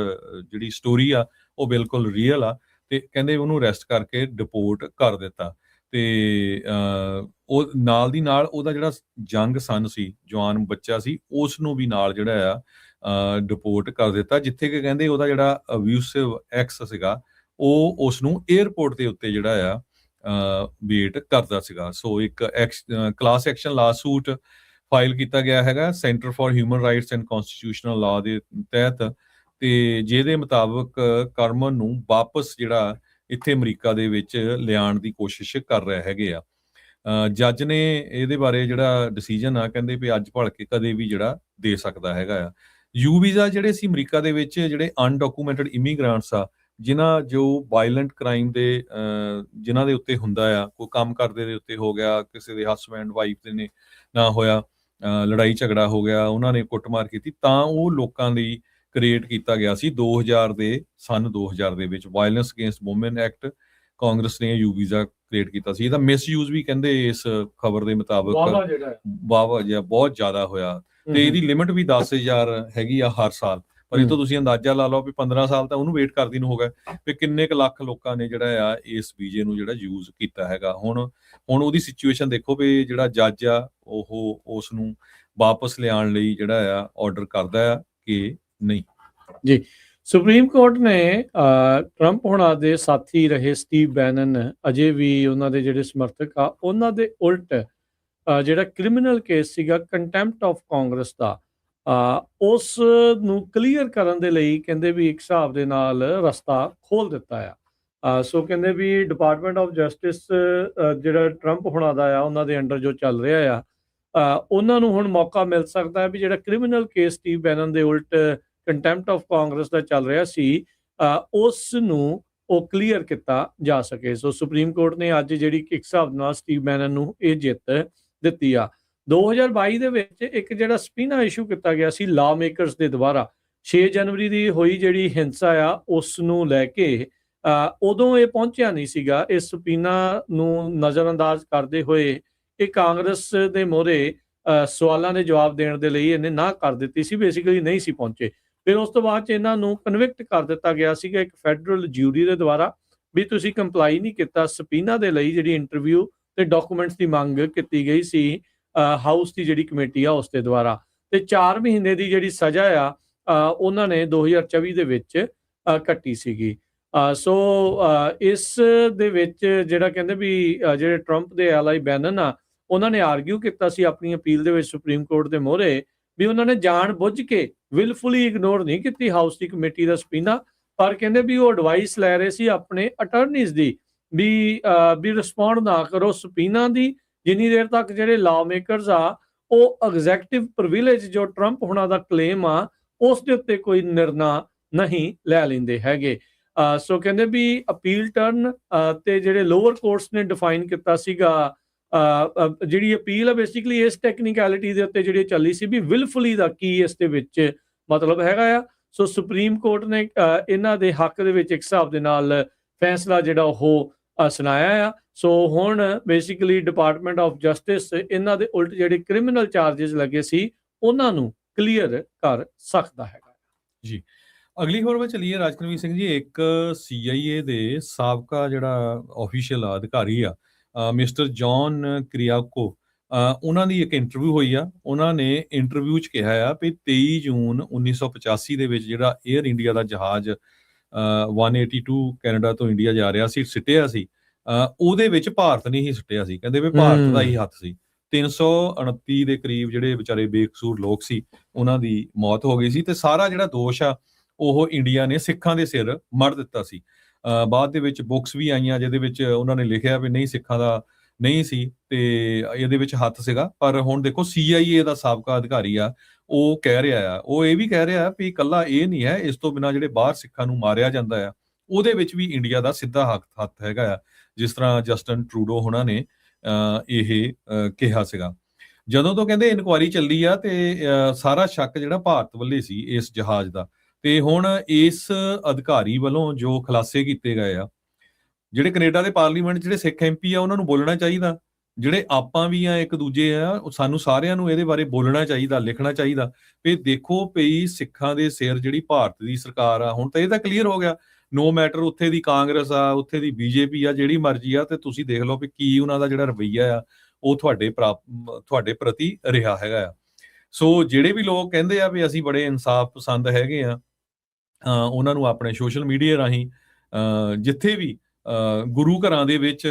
S3: ਜਿਹੜੀ ਸਟੋਰੀ ਆ ਉਹ ਬਿਲਕੁਲ ਰੀਅਲ ਆ, ਤੇ ਕਹਿੰਦੇ ਉਹਨੂੰ ਅਰੈਸਟ ਕਰਕੇ ਡਿਪੋਰਟ ਕਰ ਦਿੱਤਾ। ਤੇ ਉਹ ਨਾਲ ਦੀ ਨਾਲ ਉਹਦਾ ਜਿਹੜਾ ਯੰਗ ਸਨ ਸੀ, ਜਵਾਨ ਬੱਚਾ ਸੀ, ਉਸ ਨੂੰ ਵੀ ਨਾਲ ਜਿਹੜਾ ਆ ਡਿਪੋਰਟ ਕਰ ਦਿੱਤਾ, ਜਿੱਥੇ ਕਿ ਕਹਿੰਦੇ ਉਹਦਾ ਜਿਹੜਾ ਅਬਿਊਸਿਵ ਐਕਸ ਸੀਗਾ ਉਹ ਉਸ ਨੂੰ 에ਅਰਪੋਰਟ ਦੇ ਉੱਤੇ ਜਿਹੜਾ ਆ ਵੇਟ ਕਰਦਾ ਸੀਗਾ। ਸੋ ਇੱਕ ਕਲਾਸ ਐਕਸ਼ਨ ਲਾਸੂਟ ਫਾਈਲ ਕੀਤਾ ਗਿਆ ਹੈਗਾ centre for human rights and constitutional ਲਾ ਦੇ ਤਹਿਤ, ਤੇ ਜਿਹਦੇ ਮੁਤਾਬਕ ਕਰਮਨ ਨੂੰ ਵਾਪਸ ਜਿਹੜਾ ਇੱਥੇ ਅਮਰੀਕਾ ਦੇ ਵਿੱਚ ਲਿਆਉਣ ਦੀ ਕੋਸ਼ਿਸ਼ ਕਰ ਰਹੇ ਹੈਗੇ ਆ। ਜੱਜ ਨੇ ਇਹਦੇ ਬਾਰੇ ਜਿਹੜਾ ਡਿਸੀਜਨ ਆ, ਕਹਿੰਦੇ ਵੀ ਅੱਜ ਭੜ ਕੇ ਕਦੇ ਵੀ ਜਿਹੜਾ ਦੇ ਸਕਦਾ ਹੈਗਾ ਆ। ਯੂ ਵੀਜ਼ਾ ਜਿਹੜੇ ਸੀ ਅਮਰੀਕਾ ਦੇ ਵਿੱਚ ਜਿਹੜੇ ਅਨਡਾਕੂਮੈਂਟਡ ਇਮੀਗ੍ਰੈਂਟਸ ਆ, ਜਿਨ੍ਹਾਂ ਜੋ ਵਾਇਲੈਂਟ ਕ੍ਰਾਈਮ ਦੇ ਜਿਨ੍ਹਾਂ ਦੇ ਉੱਤੇ ਹੁੰਦਾ ਆ, ਕੋਈ ਕੰਮ ਕਰਦੇ ਦੇ ਉੱਤੇ ਹੋ ਗਿਆ, ਕਿਸੇ ਦੇ ਹਸਬੈਂਡ ਵਾਈਫ ਦੇ ਨੇ ਨਾ ਹੋਇਆ, ਲੜਾਈ ਝਗੜਾ ਹੋ ਗਿਆ, ਉਹਨਾਂ ਨੇ ਕੁੱਟਮਾਰ ਕੀਤੀ, ਤਾਂ ਉਹ ਲੋਕਾਂ ਲਈ ਕ੍ਰੀਏਟ ਕੀਤਾ ਗਿਆ ਸੀ 2000 ਦੇ ਵਿੱਚ violence against woman act. Congress ਨੇ ਯੂ ਵੀਜ਼ਾ ਕ੍ਰੀਏਟ ਕੀਤਾ ਸੀ। ਇਹਦਾ ਮਿਸਯੂਜ਼ ਵੀ ਕਹਿੰਦੇ ਇਸ ਖਬਰ ਦੇ ਮੁਤਾਬਕ ਬਹੁਤ ਜ਼ਿਆਦਾ ਹੋਇਆ, ਤੇ ਇਹਦੀ ਲਿਮਿਟ ਵੀ 10,000 ਹੈਗੀ ਆ ਹਰ ਸਾਲ। ਪਰ ਇਹ ਤੋਂ ਤੁਸੀਂ ਅੰਦਾਜ਼ਾ ਲਾ ਲਓ ਵੀ 15 ਸਾਲ ਤਾਂ ਉਹਨੂੰ ਵੇਟ ਕਰਦੀ ਨੂੰ ਹੋ ਗਿਆ, ਵੀ ਕਿੰਨੇ ਕੁ ਲੱਖ ਲੋਕਾਂ ਨੇ ਜਿਹੜਾ ਆ ਇਸ ਵੀਜ਼ੇ ਨੂੰ ਜਿਹੜਾ ਯੂਜ਼ ਕੀਤਾ ਹੈਗਾ। ਹੁਣ ਉਹਦੀ ਸਿਚੁਏਸ਼ਨ ਦੇਖੋ ਵੀ ਜਿਹੜਾ ਜੱਜ ਆ ਉਹ ਉਸ ਨੂੰ ਵਾਪਸ ਲਿਆਉਣ ਲਈ ਜਿਹੜਾ ਆ ਆਰਡਰ ਕਰਦਾ ਆ ਕਿ ਨਹੀਂ।
S5: ਜੀ, ਸੁਪਰੀਮ ਕੋਰਟ ਨੇ ਟਰੰਪ ਹੋਣਾ ਦੇ ਸਾਥੀ ਰਹੇ ਸਟੀਵ ਬੈਨਨ, ਅਜੇ ਵੀ ਉਹਨਾਂ ਦੇ ਜਿਹੜੇ ਸਮਰਥਕ ਆ, ਉਹਨਾਂ ਦੇ ਉਲਟ ਜਿਹੜਾ ਕ੍ਰਿਮੀਨਲ ਕੇਸ ਸੀਗਾ ਕੰਟੈਂਪਟ ਆਫ ਕਾਂਗਰਸ ਦਾ, ਉਸ ਨੂੰ ਕਲੀਅਰ ਕਰਨ ਦੇ ਲਈ ਕਹਿੰਦੇ ਵੀ ਇੱਕ ਹਿਸਾਬ ਦੇ ਨਾਲ ਰਸਤਾ ਖੋਲ ਦਿੱਤਾ ਆ। ਸੋ ਕਹਿੰਦੇ ਵੀ ਡਿਪਾਰਟਮੈਂਟ ਆਫ ਜਸਟਿਸ ਜਿਹੜਾ ਟਰੰਪ ਹੋਣਾ ਦਾ ਆ, ਉਹਨਾਂ ਦੇ ਅੰਡਰ ਜੋ ਚੱਲ ਰਿਹਾ ਆ, ਉਹਨਾਂ ਨੂੰ ਹੁਣ ਮੌਕਾ ਮਿਲ ਸਕਦਾ ਹੈ ਵੀ ਜਿਹੜਾ ਕ੍ਰਿਮੀਨਲ ਕੇਸ ਸਟੀਵ ਬੈਨਨ ਦੇ ਉਲਟ ਕੰਟੈਂਪਟ ਆਫ ਕਾਂਗਰਸ ਦਾ ਚੱਲ ਰਿਹਾ ਸੀ, ਉਸ ਨੂੰ ਉਹ ਕਲੀਅਰ ਕੀਤਾ ਜਾ ਸਕੇ। ਸੋ ਸੁਪਰੀਮ ਕੋਰਟ ਨੇ ਅੱਜ ਜਿਹੜੀ ਇੱਕ ਹਿਸਾਬ ਨਾਲ ਸਟੀਵ ਬੈਨਨ ਨੂੰ ਇਹ ਜਿੱਤ ਦਿੱਤੀ ਆ। 2022 ਦੇ ਵਿੱਚ ਇੱਕ ਜਿਹੜਾ ਸਪੀਨਾ ਇਸ਼ੂ ਕੀਤਾ ਗਿਆ ਸੀ ਲਾ ਮੇਕਰਸ ਦੇ ਦੁਆਰਾ, 6 ਜਨਵਰੀ ਦੀ ਹੋਈ ਜਿਹੜੀ ਹਿੰਸਾ ਆ ਉਸ ਨੂੰ ਲੈ ਕੇ ਉਦੋਂ ਇਹ ਪਹੁੰਚਿਆ ਨਹੀਂ ਸੀਗਾ। ਇਸ ਸਪੀਨਾ ਨੂੰ ਨਜ਼ਰਅੰਦਾਜ਼ ਕਰਦੇ ਹੋਏ ਇਹ ਕਾਂਗਰਸ ਦੇ ਮੋਹਰੇ ਸਵਾਲਾਂ ਦੇ ਜਵਾਬ ਦੇਣ ਦੇ ਲਈ ਇਹਨੇ ਨਾ ਕਰ ਦਿੱਤੀ ਸੀ, ਬੇਸਿਕਲੀ ਨਹੀਂ ਸੀ ਪਹੁੰਚੇ। ਫਿਰ ਉਸ ਤੋਂ ਬਾਅਦ 'ਚ ਇਹਨਾਂ ਨੂੰ ਕਨਵਿਕਟ ਕਰ ਦਿੱਤਾ ਗਿਆ ਸੀਗਾ ਇੱਕ ਫੈਡਰਲ ਜਿਊਰੀ ਦੇ ਦੁਆਰਾ ਵੀ ਤੁਸੀਂ ਕੰਪਲਾਈ ਨਹੀਂ ਕੀਤਾ ਸਪੀਨਾ ਦੇ ਲਈ ਜਿਹੜੀ ਇੰਟਰਵਿਊ ਤੇ ਡਾਕੂਮੈਂਟਸ ਦੀ ਮੰਗ ਕੀਤੀ ਗਈ ਸੀ ਹਾਊਸ ਦੀ ਜਿਹੜੀ ਕਮੇਟੀ ਆ ਉਸ ਦੇ ਦੁਆਰਾ, ਤੇ 4 ਮਹੀਨੇ ਦੀ ਜਿਹੜੀ ਸਜ਼ਾ ਆ ਉਹਨਾਂ ਨੇ 2024 ਦੇ ਵਿੱਚ ਕੱਟੀ ਸੀਗੀ। ਸੋ ਇਸ ਦੇ ਵਿੱਚ ਜਿਹੜਾ ਕਹਿੰਦੇ ਵੀ ਜਿਹੜੇ ਟਰੰਪ ਦੇ ਐਲਾਈ ਬੈਨਨ ਆ ਉਹਨਾਂ ਨੇ ਆਰਗਿਊ ਕੀਤਾ ਸੀ ਆਪਣੀ ਅਪੀਲ ਦੇ ਵਿੱਚ ਸੁਪਰੀਮ ਕੋਰਟ ਦੇ ਮੋਹਰੇ ਵੀ ਉਹਨਾਂ ਨੇ ਜਾਣ ਬੁੱਝ ਕੇ ਵਿਲਫੁਲੀ ਇਗਨੋਰ ਨਹੀਂ ਕੀਤੀ ਹਾਊਸ ਦੀ ਕਮੇਟੀ ਦਾ ਸਪੀਨਾ, ਪਰ ਕਹਿੰਦੇ ਵੀ ਉਹ ਐਡਵਾਈਸ ਲੈ ਰਹੇ ਸੀ ਆਪਣੇ ਅਟਰਨੀਜ਼ ਦੀ ਵੀ ਰਿਸਪੌਂਡ ਨਾ ਕਰੋ ਸਪੀਨਾ ਦੀ ਜਿੰਨੀ ਦੇਰ ਤੱਕ ਜਿਹੜੇ ਲਾ ਮੇਕਰਸ ਆ ਉਹ ਐਗਜ਼ੈਕਟਿਵ ਪ੍ਰਿਵਿਲੇਜ ਜੋ ਟਰੰਪ ਹੁਣਾਂ ਦਾ ਕਲੇਮ ਆ ਉਸ ਦੇ ਉੱਤੇ ਕੋਈ ਨਿਰਣਾ ਨਹੀਂ ਲੈ ਲੈਂਦੇ ਹੈਗੇ। ਸੋ ਕਹਿੰਦੇ ਵੀ ਅਪੀਲ ਟਰਨ ਤੇ ਜਿਹੜੇ ਲੋਅਰ ਕੋਰਟਸ ਨੇ ਡਿਫਾਈਨ ਕੀਤਾ ਸੀਗਾ ਜਿਹੜੀ ਅਪੀਲ ਆ ਬੇਸਿਕਲੀ ਇਸ ਟੈਕਨੀਕੈਲਿਟੀ ਦੇ ਉੱਤੇ ਜਿਹੜੀ ਚੱਲੀ ਸੀ ਵੀ ਵਿਲਫੁਲੀ ਦਾ ਕੀ ਇਸ ਦੇ ਵਿੱਚ ਮਤਲਬ ਹੈਗਾ ਆ। ਸੋ ਸੁਪਰੀਮ ਕੋਰਟ ਨੇ ਇਹਨਾਂ ਦੇ ਹੱਕ ਦੇ ਵਿੱਚ ਇੱਕ ਹਿਸਾਬ ਦੇ ਨਾਲ ਫੈਸਲਾ ਜਿਹੜਾ ਉਹ ਸੁਣਾਇਆ ਆ। ਸੋ ਹੁਣ ਬੇਸਿਕਲੀ ਡਿਪਾਰਟਮੈਂਟ ਆਫ ਜਸਟਿਸ ਇਹਨਾਂ ਦੇ ਉਲਟ ਜਿਹੜੇ ਕ੍ਰਿਮੀਨਲ ਚਾਰजेस ਲੱਗੇ ਸੀ ਉਹਨਾਂ ਨੂੰ ਕਲੀਅਰ ਕਰ ਸਕਦਾ ਹੈਗਾ
S3: ਜੀ। ਅਗਲੀ ਖਬਰ ਵਿੱਚ ਚੱਲੀਏ ਰਾਜਕਨਵੀਰ ਸਿੰਘ ਜੀ। ਇੱਕ CIA ਦੇ ਸਾਬਕਾ ਜਿਹੜਾ ਆਫੀਸ਼ੀਅਲ ਅਧਿਕਾਰੀ ਆ ਮਿਸਟਰ ਜੌਨ ਕ੍ਰਿਆਕੋ, ਉਹਨਾਂ ਦੀ ਇੱਕ ਇੰਟਰਵਿਊ ਹੋਈ ਆ। ਉਹਨਾਂ ਨੇ ਇੰਟਰਵਿਊ 'ਚ ਕਿਹਾ ਆ ਵੀ 23 ਜੂਨ 1985 ਦੇ ਵਿੱਚ ਜਿਹੜਾ 에ਅਰ ਇੰਡੀਆ ਦਾ ਜਹਾਜ਼ 182 ਕੈਨੇਡਾ ਤੋਂ ਇੰਡੀਆ ਜਾ ਰਿਹਾ ਸੀ ਸਿੱਟਿਆ ਸੀ, ਉਹਦੇ ਵਿੱਚ ਭਾਰਤ ਨੇ ਹੀ ਸਿੱਟਿਆ ਸੀ। ਕਹਿੰਦੇ ਵੀ ਭਾਰਤ ਦਾ ਹੀ ਹੱਥ ਸੀ। 329 ਦੇ ਕਰੀਬ ਜਿਹੜੇ ਵਿਚਾਰੇ ਬੇਕਸੂਰ ਲੋਕ ਸੀ ਉਹਨਾਂ ਦੀ ਮੌਤ ਹੋ ਗਈ ਸੀ ਤੇ ਸਾਰਾ ਜਿਹੜਾ ਦੋਸ਼ ਆ ਉਹ ਇੰਡੀਆ ਨੇ ਸਿੱਖਾਂ ਦੇ ਸਿਰ ਮੜ ਦਿੱਤਾ ਸੀ। ਬਾਅਦ ਦੇ ਵਿੱਚ ਬੁੱਕਸ ਵੀ ਆਈਆਂ ਜਿਹਦੇ ਵਿੱਚ ਉਹਨਾਂ ਨੇ ਲਿਖਿਆ ਵੀ ਨਹੀਂ ਸਿੱਖਾਂ ਦਾ ਨਹੀਂ ਸੀ ਤੇ ਇਹਦੇ ਵਿੱਚ ਹੱਥ ਸੀਗਾ। ਪਰ ਹੁਣ ਦੇਖੋ CIA ਦਾ ਸਾਬਕਾ ਅਧਿਕਾਰੀ ਆ ਉਹ ਕਹਿ ਰਿਹਾ ਆ, ਉਹ ਇਹ ਵੀ ਕਹਿ ਰਿਹਾ ਵੀ ਇਕੱਲਾ ਇਹ ਨਹੀਂ ਹੈ, ਇਸ ਤੋਂ ਬਿਨਾਂ ਜਿਹੜੇ ਬਾਹਰ ਸਿੱਖਾਂ ਨੂੰ ਮਾਰਿਆ ਜਾਂਦਾ ਆ ਉਹਦੇ ਵਿੱਚ ਵੀ ਇੰਡੀਆ ਦਾ ਸਿੱਧਾ ਹੱਥ ਹੈਗਾ ਆ, ਜਿਸ ਤਰ੍ਹਾਂ ਜਸਟਨ ਟਰੂਡੋ ਹੋਣਾ ਨੇ ਇਹ ਕਿਹਾ ਸੀਗਾ। ਜਦੋਂ ਤੋਂ ਕਹਿੰਦੇ ਇਨਕੁਆਇਰੀ ਚੱਲੀ ਆ ਤੇ ਸਾਰਾ ਸ਼ੱਕ ਜਿਹੜਾ ਭਾਰਤ ਵੱਲੇ ਸੀ ਇਸ ਜਹਾਜ਼ ਦਾ, ਤੇ ਹੁਣ ਇਸ ਅਧਿਕਾਰੀ ਵੱਲੋਂ ਜੋ ਖੁਲਾਸੇ ਕੀਤੇ ਗਏ ਆ, ਜਿਹੜੇ ਕੈਨੇਡਾ ਦੇ ਪਾਰਲੀਮੈਂਟ ਜਿਹੜੇ ਸਿੱਖ MP ਆ ਉਹਨਾਂ ਨੂੰ ਬੋਲਣਾ ਚਾਹੀਦਾ, ਜਿਹੜੇ ਆਪਾਂ ਵੀ ਆ ਇੱਕ ਦੂਜੇ ਆ ਸਾਨੂੰ ਸਾਰਿਆਂ ਨੂੰ ਇਹਦੇ ਬਾਰੇ ਬੋਲਣਾ ਚਾਹੀਦਾ, ਲਿਖਣਾ ਚਾਹੀਦਾ ਵੀ ਦੇਖੋ ਪਈ ਸਿੱਖਾਂ ਦੇ ਸਿਰ ਜਿਹੜੀ ਭਾਰਤ ਦੀ ਸਰਕਾਰ ਆ। ਹੁਣ ਤਾਂ ਇਹ ਤਾਂ ਕਲੀਅਰ ਹੋ ਗਿਆ, ਨੋ ਮੈਟਰ ਉੱਥੇ ਦੀ ਕਾਂਗਰਸ ਆ ਉੱਥੇ ਦੀ BJP ਆ ਜਿਹੜੀ ਮਰਜ਼ੀ ਆ, ਤੇ ਤੁਸੀਂ ਦੇਖ ਲਓ ਵੀ ਕੀ ਉਹਨਾਂ ਦਾ ਜਿਹੜਾ ਰਵੱਈਆ ਆ ਉਹ ਤੁਹਾਡੇ ਪ੍ਰਤੀ ਰਿਹਾ ਹੈਗਾ ਆ। ਸੋ ਜਿਹੜੇ ਵੀ ਲੋਕ ਕਹਿੰਦੇ ਆ ਵੀ ਅਸੀਂ ਬੜੇ ਇਨਸਾਫ ਪਸੰਦ ਹੈਗੇ ਆ, ਉਹਨਾਂ ਨੂੰ ਆਪਣੇ ਸੋਸ਼ਲ ਮੀਡੀਆ ਰਾਹੀਂ ਜਿੱਥੇ ਵੀ ਗੁਰੂ ਘਰਾਂ ਦੇ ਵਿੱਚ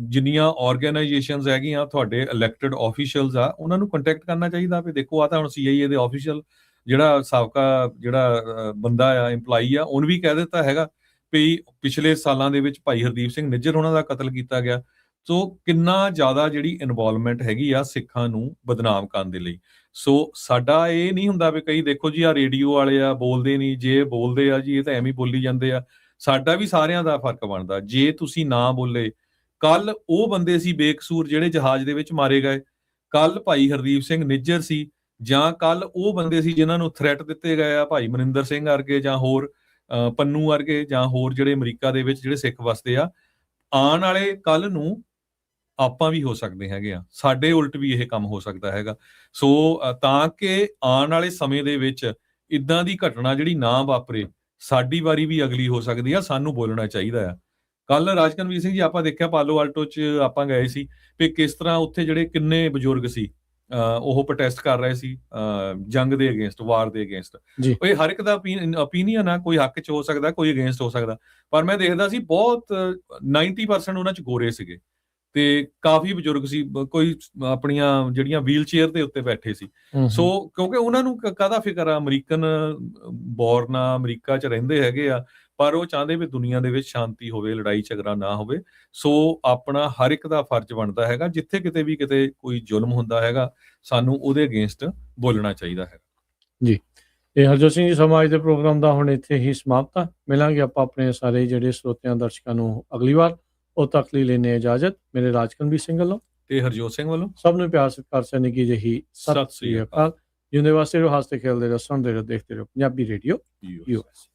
S3: ਜਿੰਨੀਆਂ ਆਰਗੇਨਾਈਜੇਸ਼ਨਸ ਹੈਗੀਆਂ ਤੁਹਾਡੇ ਇਲੈਕਟਡ ਆਫੀਸ਼ੀਅਲਸ ਆ ਉਹਨਾਂ ਨੂੰ ਕੰਟੈਕਟ ਕਰਨਾ ਚਾਹੀਦਾ ਵੀ ਦੇਖੋ ਆ ਤਾਂ ਹੁਣ CIA ਦੇ ਆਫੀਸ਼ੀਅਲ ਜਿਹੜਾ ਸਾਬਕਾ ਜਿਹੜਾ ਬੰਦਾ ਆ EMPLOYEE ਆ ਉਹਨੇ ਵੀ ਕਹਿ ਦਿੱਤਾ ਹੈਗਾ ਵੀ ਪਿਛਲੇ ਸਾਲਾਂ ਦੇ ਵਿੱਚ ਭਾਈ ਹਰਦੀਪ ਸਿੰਘ ਨਿੱਜਰ ਉਹਨਾਂ ਦਾ ਕਤਲ ਕੀਤਾ ਗਿਆ। ਸੋ ਕਿੰਨਾ ਜ਼ਿਆਦਾ ਜਿਹੜੀ ਇਨਵੋਲਵਮੈਂਟ ਹੈਗੀ ਆ ਸਿੱਖਾਂ ਨੂੰ ਬਦਨਾਮ ਕਰਨ ਦੇ ਲਈ। ਸੋ ਸਾਡਾ ਇਹ ਨਹੀਂ ਹੁੰਦਾ ਵੀ ਕਈ ਦੇਖੋ ਜੀ ਆ ਰੇਡੀਓ ਵਾਲੇ ਆ ਬੋਲਦੇ ਨਹੀਂ, ਜੇ ਬੋਲਦੇ ਆ ਜੀ ਇਹ ਤਾਂ ਐਵੇਂ ਬੋਲੀ ਜਾਂਦੇ ਆ। ਸਾਡਾ ਵੀ ਸਾਰਿਆਂ ਦਾ ਫਰਕ ਬਣਦਾ, ਜੇ ਤੁਸੀਂ ਨਾ ਬੋਲੇ। ਕੱਲ ਉਹ ਬੰਦੇ ਸੀ ਬੇਕਸੂਰ ਜਿਹੜੇ ਜਹਾਜ਼ ਦੇ ਵਿੱਚ ਮਾਰੇ ਗਏ, ਕੱਲ ਭਾਈ ਹਰਦੀਪ ਸਿੰਘ ਨਿੱਜਰ ਸੀ, ਜਾਂ ਕੱਲ ਉਹ ਬੰਦੇ ਸੀ ਜਿਨ੍ਹਾਂ ਨੂੰ ਥ੍ਰੈਟ ਦਿੱਤੇ ਗਏ ਆ ਭਾਈ ਮਨਿੰਦਰ ਸਿੰਘ ਵਰਗੇ ਜਾਂ ਹੋਰ ਪੰਨੂ ਵਰਗੇ ਜਾਂ ਹੋਰ ਜਿਹੜੇ ਅਮਰੀਕਾ ਦੇ ਵਿੱਚ ਜਿਹੜੇ ਸਿੱਖ ਵਸਦੇ ਆ। ਆਉਣ ਵਾਲੇ ਕੱਲ ਨੂੰ ਆਪਾਂ ਵੀ ਹੋ ਸਕਦੇ ਹੈਗੇ ਆ, ਸਾਡੇ ਉਲਟ ਵੀ ਇਹ ਕੰਮ ਹੋ ਸਕਦਾ ਹੈਗਾ। ਸੋ ਤਾਂ ਕਿ ਆਉਣ ਵਾਲੇ ਸਮੇਂ ਦੇ ਵਿੱਚ ਇਦਾਂ ਦੀ ਘਟਨਾ ਜਿਹੜੀ ਨਾ ਵਾਪਰੇ, ਸਾਡੀ ਵਾਰੀ ਵੀ ਅਗਲੀ ਹੋ ਸਕਦੀ ਆ, ਸਾਨੂੰ ਬੋਲਣਾ ਚਾਹੀਦਾ ਆ। ਕੱਲ ਰਾਜਕਨਵੀਰ ਸਿੰਘ ਜੀ ਆਪਾਂ ਦੇਖਿਆ ਪਾਲੋ ਆਲਟੋ 'ਚ ਆਪਾਂ ਗਏ ਸੀ ਵੀ ਕਿਸ ਤਰ੍ਹਾਂ ਉੱਥੇ ਜਿਹੜੇ ਕਿੰਨੇ ਬਜ਼ੁਰਗ ਸੀ ਉਹ ਪ੍ਰੋਟੈਸਟ ਕਰ ਰਹੇ ਸੀ ਜੰਗ ਦੇ ਅਗੇਂਸਟ, ਵਾਰ ਦੇ ਅਗੇਂਸਟ। ਇਹ ਹਰ ਇੱਕ ਦਾ ਓਪੀਨੀਅਨ ਆ, ਕੋਈ ਹੱਕ 'ਚ ਹੋ ਸਕਦਾ, ਕੋਈ ਅਗੇਂਸਟ ਹੋ ਸਕਦਾ, ਪਰ ਮੈਂ ਦੇਖਦਾ ਸੀ ਬਹੁਤ 90% ਉਹਨਾਂ 'ਚ ਗੋਰੇ ਸੀਗੇ ਤੇ ਕਾਫੀ ਬਜ਼ੁਰਗ ਸੀ, ਕੋਈ ਆਪਣੀਆਂ ਜਿਹੜੀਆਂ ਵੀਲ ਚੇਅਰ ਦੇ ਉੱਤੇ ਬੈਠੇ ਸੀ। ਸੋ ਕਿਉਂਕਿ ਉਹਨਾਂ ਨੂੰ ਕਾਹਦਾ ਫਿਕਰ ਆ, ਅਮਰੀਕਨ ਬੋਰਨ ਆ, ਅਮਰੀਕਾ 'ਚ ਰਹਿੰਦੇ ਹੈਗੇ ਆ, ਪਰ ਉਹ ਚਾਹੁੰਦੇ ਵੀ ਦੁਨੀਆ ਦੇ ਵਿੱਚ ਸ਼ਾਂਤੀ ਹੋਵੇ, ਲੜਾਈ ਝਗੜਾ ਨਾ ਹੋਵੇ। ਸੋ ਆਪਣਾ ਹਰ ਇੱਕ ਦਾ ਫਰਜ਼ ਬਣਦਾ ਹੈਗਾ, ਜਿੱਥੇ ਕਿਤੇ ਵੀ ਕਿਤੇ ਕੋਈ ਜ਼ੁਲਮ ਹੁੰਦਾ ਹੈਗਾ ਸਾਨੂੰ ਉਹਦੇ ਅਗੇਂਸਟ ਬੋਲਣਾ ਚਾਹੀਦਾ ਹੈ।
S5: ਜੀ ਤੇ ਹਰਜੋਤ ਸਿੰਘ ਜੀ, ਸਮਾਜ ਦੇ ਪ੍ਰੋਗਰਾਮ ਦਾ ਹੁਣ ਇੱਥੇ ਹੀ ਸਮਾਪਤ ਆ। ਮਿਲਾਂਗੇ ਆਪਾਂ ਆਪਣੇ ਸਾਰੇ ਜਿਹੜੇ ਸਰੋਤਿਆਂ ਦਰਸ਼ਕਾਂ ਨੂੰ ਅਗਲੀ ਵਾਰ। ਉਹ ਤੱਕ ਲਈ ਲੈਣੇ ਇਜਾਜ਼ਤ। ਮੇਰੇ ਰਾਜਕਨਵੀਰ ਸਿੰਘ ਵੱਲੋਂ
S3: ਤੇ ਹਰਜੋਤ ਸਿੰਘ ਵੱਲੋਂ
S5: ਸਭ ਨੂੰ ਪਿਆਰ ਸਤਿਕਾਰ ਸੇ ਨਿੱਘੀ ਜਿਹੀ ਸਤਿ ਸ੍ਰੀ ਅਕਾਲ। ਜਿਉਂਦੇ ਵਾਸਤੇ ਰਹੋ, ਹੱਸਦੇ ਖੇਡਦੇ ਰਹੋ, ਸੁਣਦੇ ਰਹੋ, ਦੇਖਦੇ ਰਹੋ ਪੰਜਾਬੀ ਰੇਡੀਓ
S3: ਯੂ
S5: US